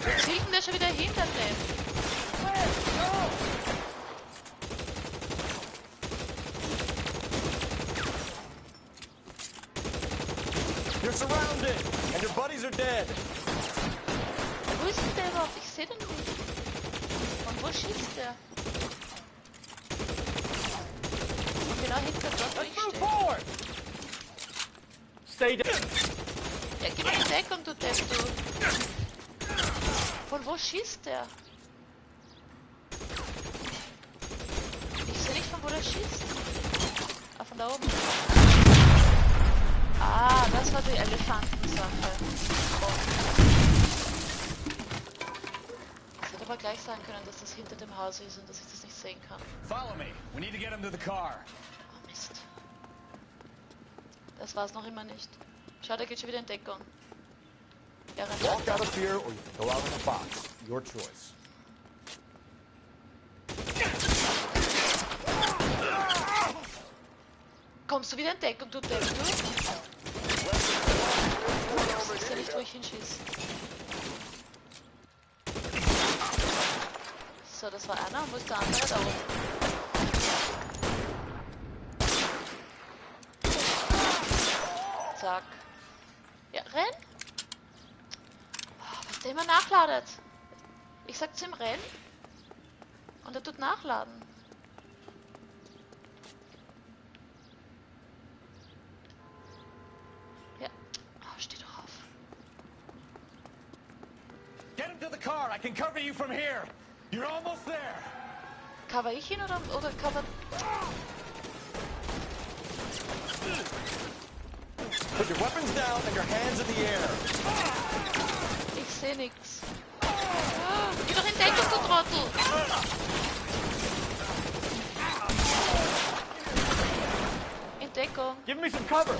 Wo zielt denn der schon wieder hin, der Depp? You're surrounded, and your buddies are dead. Wo ist denn der überhaupt? Ich sehe den nicht. Und wo schießt der? Und genau hinter dort, wo ich stehe. Stay down. Ja, gib mir die Deckung, du Depp, du. Von wo schießt der? Ich sehe nicht, von wo der schießt. Ah, von da oben. Ah, das war die Elefantensache. Ich hätte aber gleich sagen können, dass das hinter dem Haus ist und dass ich das nicht sehen kann. Follow me. We need to get him to the car. Oh, Mist. Das war's noch immer nicht. Schau, der geht schon wieder in Deckung. Ja, Walk out of here or you can go out of the box. Your choice. Kommst du wieder in Deckung, du Depp, du? Ich sehe nicht, wo ich hinschieße. So, das war einer. Wo ist der andere? Da oben. Zack. Ja, renn! Oh, was der immer nachladet. Ich sag zu ihm, renn. Und er tut nachladen. Ja. Oh, steh doch auf. Get him to the car. I can cover you from here. You're almost there. Cover ich ihn oder cover... Put your weapons down and your hands in the air. Ich seh nix. Geh doch in Deckung, du Trottel! In Deckung. Give me some cover.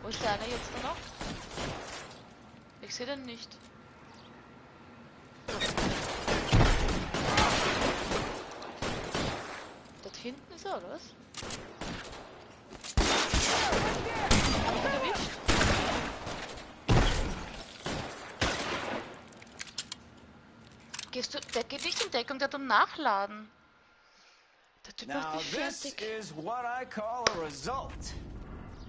Wo ist der eine jetzt noch? Ich sehe den nicht. Dort hinten ist er, oder was? Der geht nicht in Deckung, der hat um Nachladen. Der Typ macht Now mich this fertig. is what I call a result.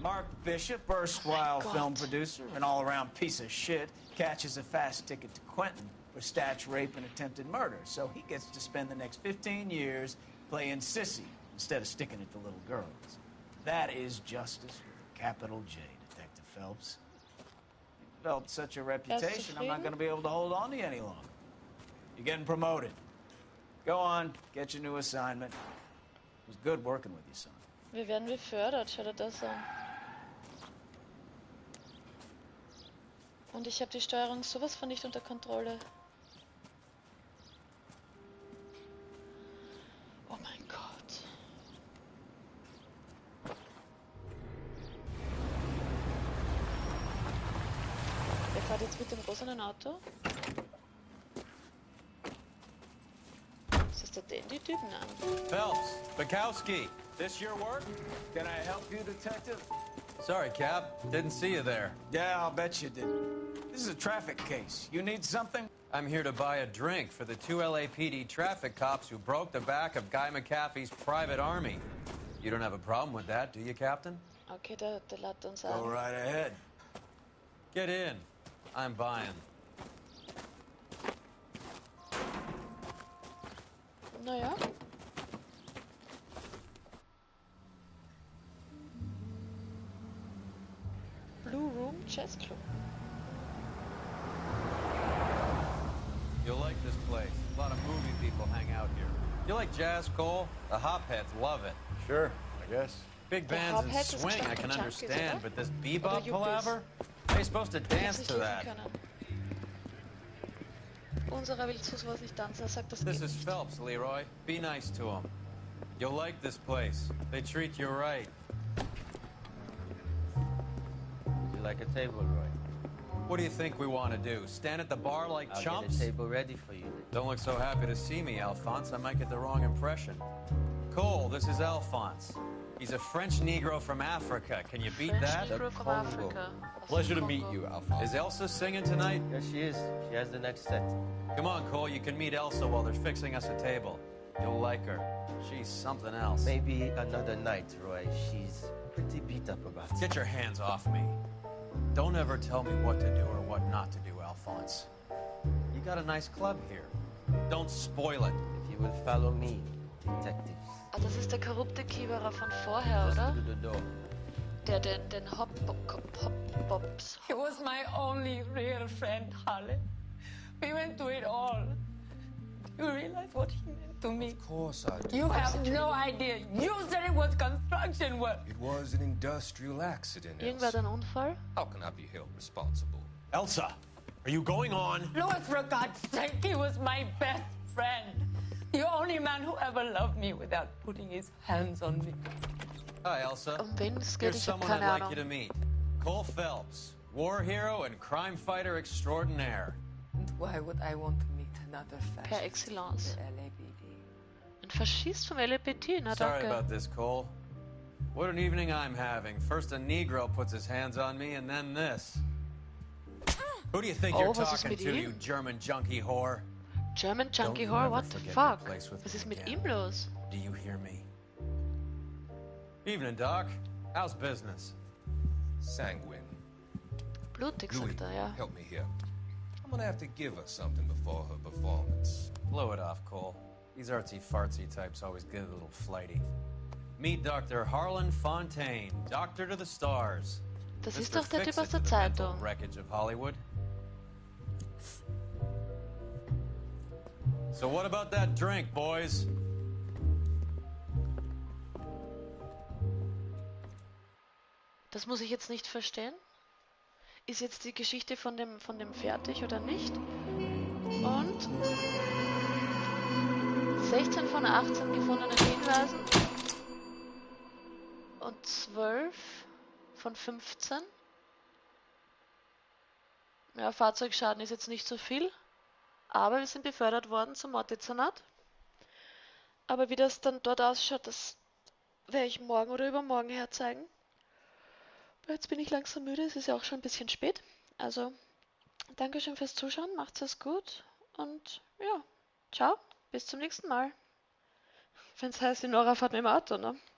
Mark Bishop, erstwhile film producer, an all-around piece of shit, catches a fast ticket to Quentin for statch rape and attempted murder. So he gets to spend the next 15 years playing sissy instead of sticking it to little girls. That is justice with a capital J, Detective Phelps. You've developed such a reputation, I'm not going to be able to hold on to you any longer. You're getting promoted. Go on, get your new assignment. It was good working with you, son. Wir werden befördert, schau dir das an. Und ich habe die Steuerung sowas von nicht unter Kontrolle. Oh mein Gott. Wer fährt jetzt mit dem rosenen Auto? Ist das der Dandy-Typen an? Phelps, Bukowski, this your work? Can I help you, Detective? Sorry, Cap. Didn't see you there. Yeah, I'll bet you didn't. This is a traffic case. You need something? I'm here to buy a drink for the 2 LAPD traffic cops who broke the back of Guy McAfee's private army. You don't have a problem with that, do you, Captain? Okay, der lädt uns Go an. right ahead. Get in. I'm buying. Naja. Blue Room Jazz Club. You'll like this place. A lot of movie people hang out here. You like jazz, Cole? The hopheads love it. Sure, I guess. Big bands and Hopheads ist swing, I can Junkies, understand, oder? but this bebop Yuppies? palaver? How are you supposed to dance to that? Unserer will zu sowas nicht tanzen, er sagt, das This geht is nicht. Phelps, Leroy. Be nice to him. You'll like this place. They treat you right. Would you like a table, Roy? What do you think we want to do? Stand at the bar like I'll chumps? get a table ready for you. Don't look so happy to see me, Alphonse. I might get the wrong impression. Cole, this is Alphonse. He's a French Negro from Africa. Can you beat that? Negro from Africa. Pleasure to meet you, Alphonse. Is Elsa singing tonight? Yes, she is. She has the next set. Come on, Cole. You can meet Elsa while they're fixing us a table. You'll like her. She's something else. Maybe another night, Roy. She's pretty beat up about it. Get your hands off me. Don't ever tell me what to do or what not to do, Alphonse. You got a nice club here. Don't spoil it. If you will follow me, detectives. Ah, das ist der korrupte Kieberer von vorher, oder? Through the door. Der den Hop-Bops. He was my only real friend, Halle. We went through it all. Do you realize what he meant to me? Of course I do. You have no idea. You said it was construction work. It was an industrial accident, Irgendwer Elsa. hat einen Unfall? How can I be held responsible? Elsa, are you going on? Louis, for God's sake, he was my best friend. The only man who ever loved me without putting his hands on me. Hi, Elsa. wen es geht, Here's ich hab someone I'd keine like Ahnung. you to meet. Cole Phelps, war hero and crime fighter extraordinaire. And why would I want to meet another Per fascist Excellence. from the LAPD? Ein Faschist vom LAPD, na Sorry danke. about this, Cole. What an evening I'm having. First a Negro puts his hands on me, and then this. Who do you think you're Oh, was ist talking mit to, ihm? you German junkie whore? German Junkie Don't you Whore, ever what the forget fuck? your place with Was me ist mit again. ihm los? Do you hear me? Evening, Doc. How's business? Sanguine. Blutig, Louis, sagt er, ja. help me here. I'm gonna have to give her something before her performance. Blow it off, Cole. These artsy-fartsy types always get a little flighty. Meet Dr. Harlan Fontaine, Doctor to the Stars. Das ist Mr. doch der Typ aus Fix-It der to the mental Zeitung. wreckage of Hollywood. So what about that drink, boys? Das muss ich jetzt nicht verstehen. Ist jetzt die Geschichte von dem fertig oder nicht? Und 16 von 18 gefundenen Hinweisen und 12 von 15. Ja, Fahrzeugschaden ist jetzt nicht so viel, aber wir sind befördert worden zum Verkehrsdezernat. Aber wie das dann dort ausschaut, das werde ich morgen oder übermorgen herzeigen. Jetzt bin ich langsam müde, es ist ja auch schon ein bisschen spät. Also, Dankeschön fürs Zuschauen, macht's es gut und ja, Ciao, bis zum nächsten Mal. Wenn's heißt, die Nora fährt mit dem Auto, ne?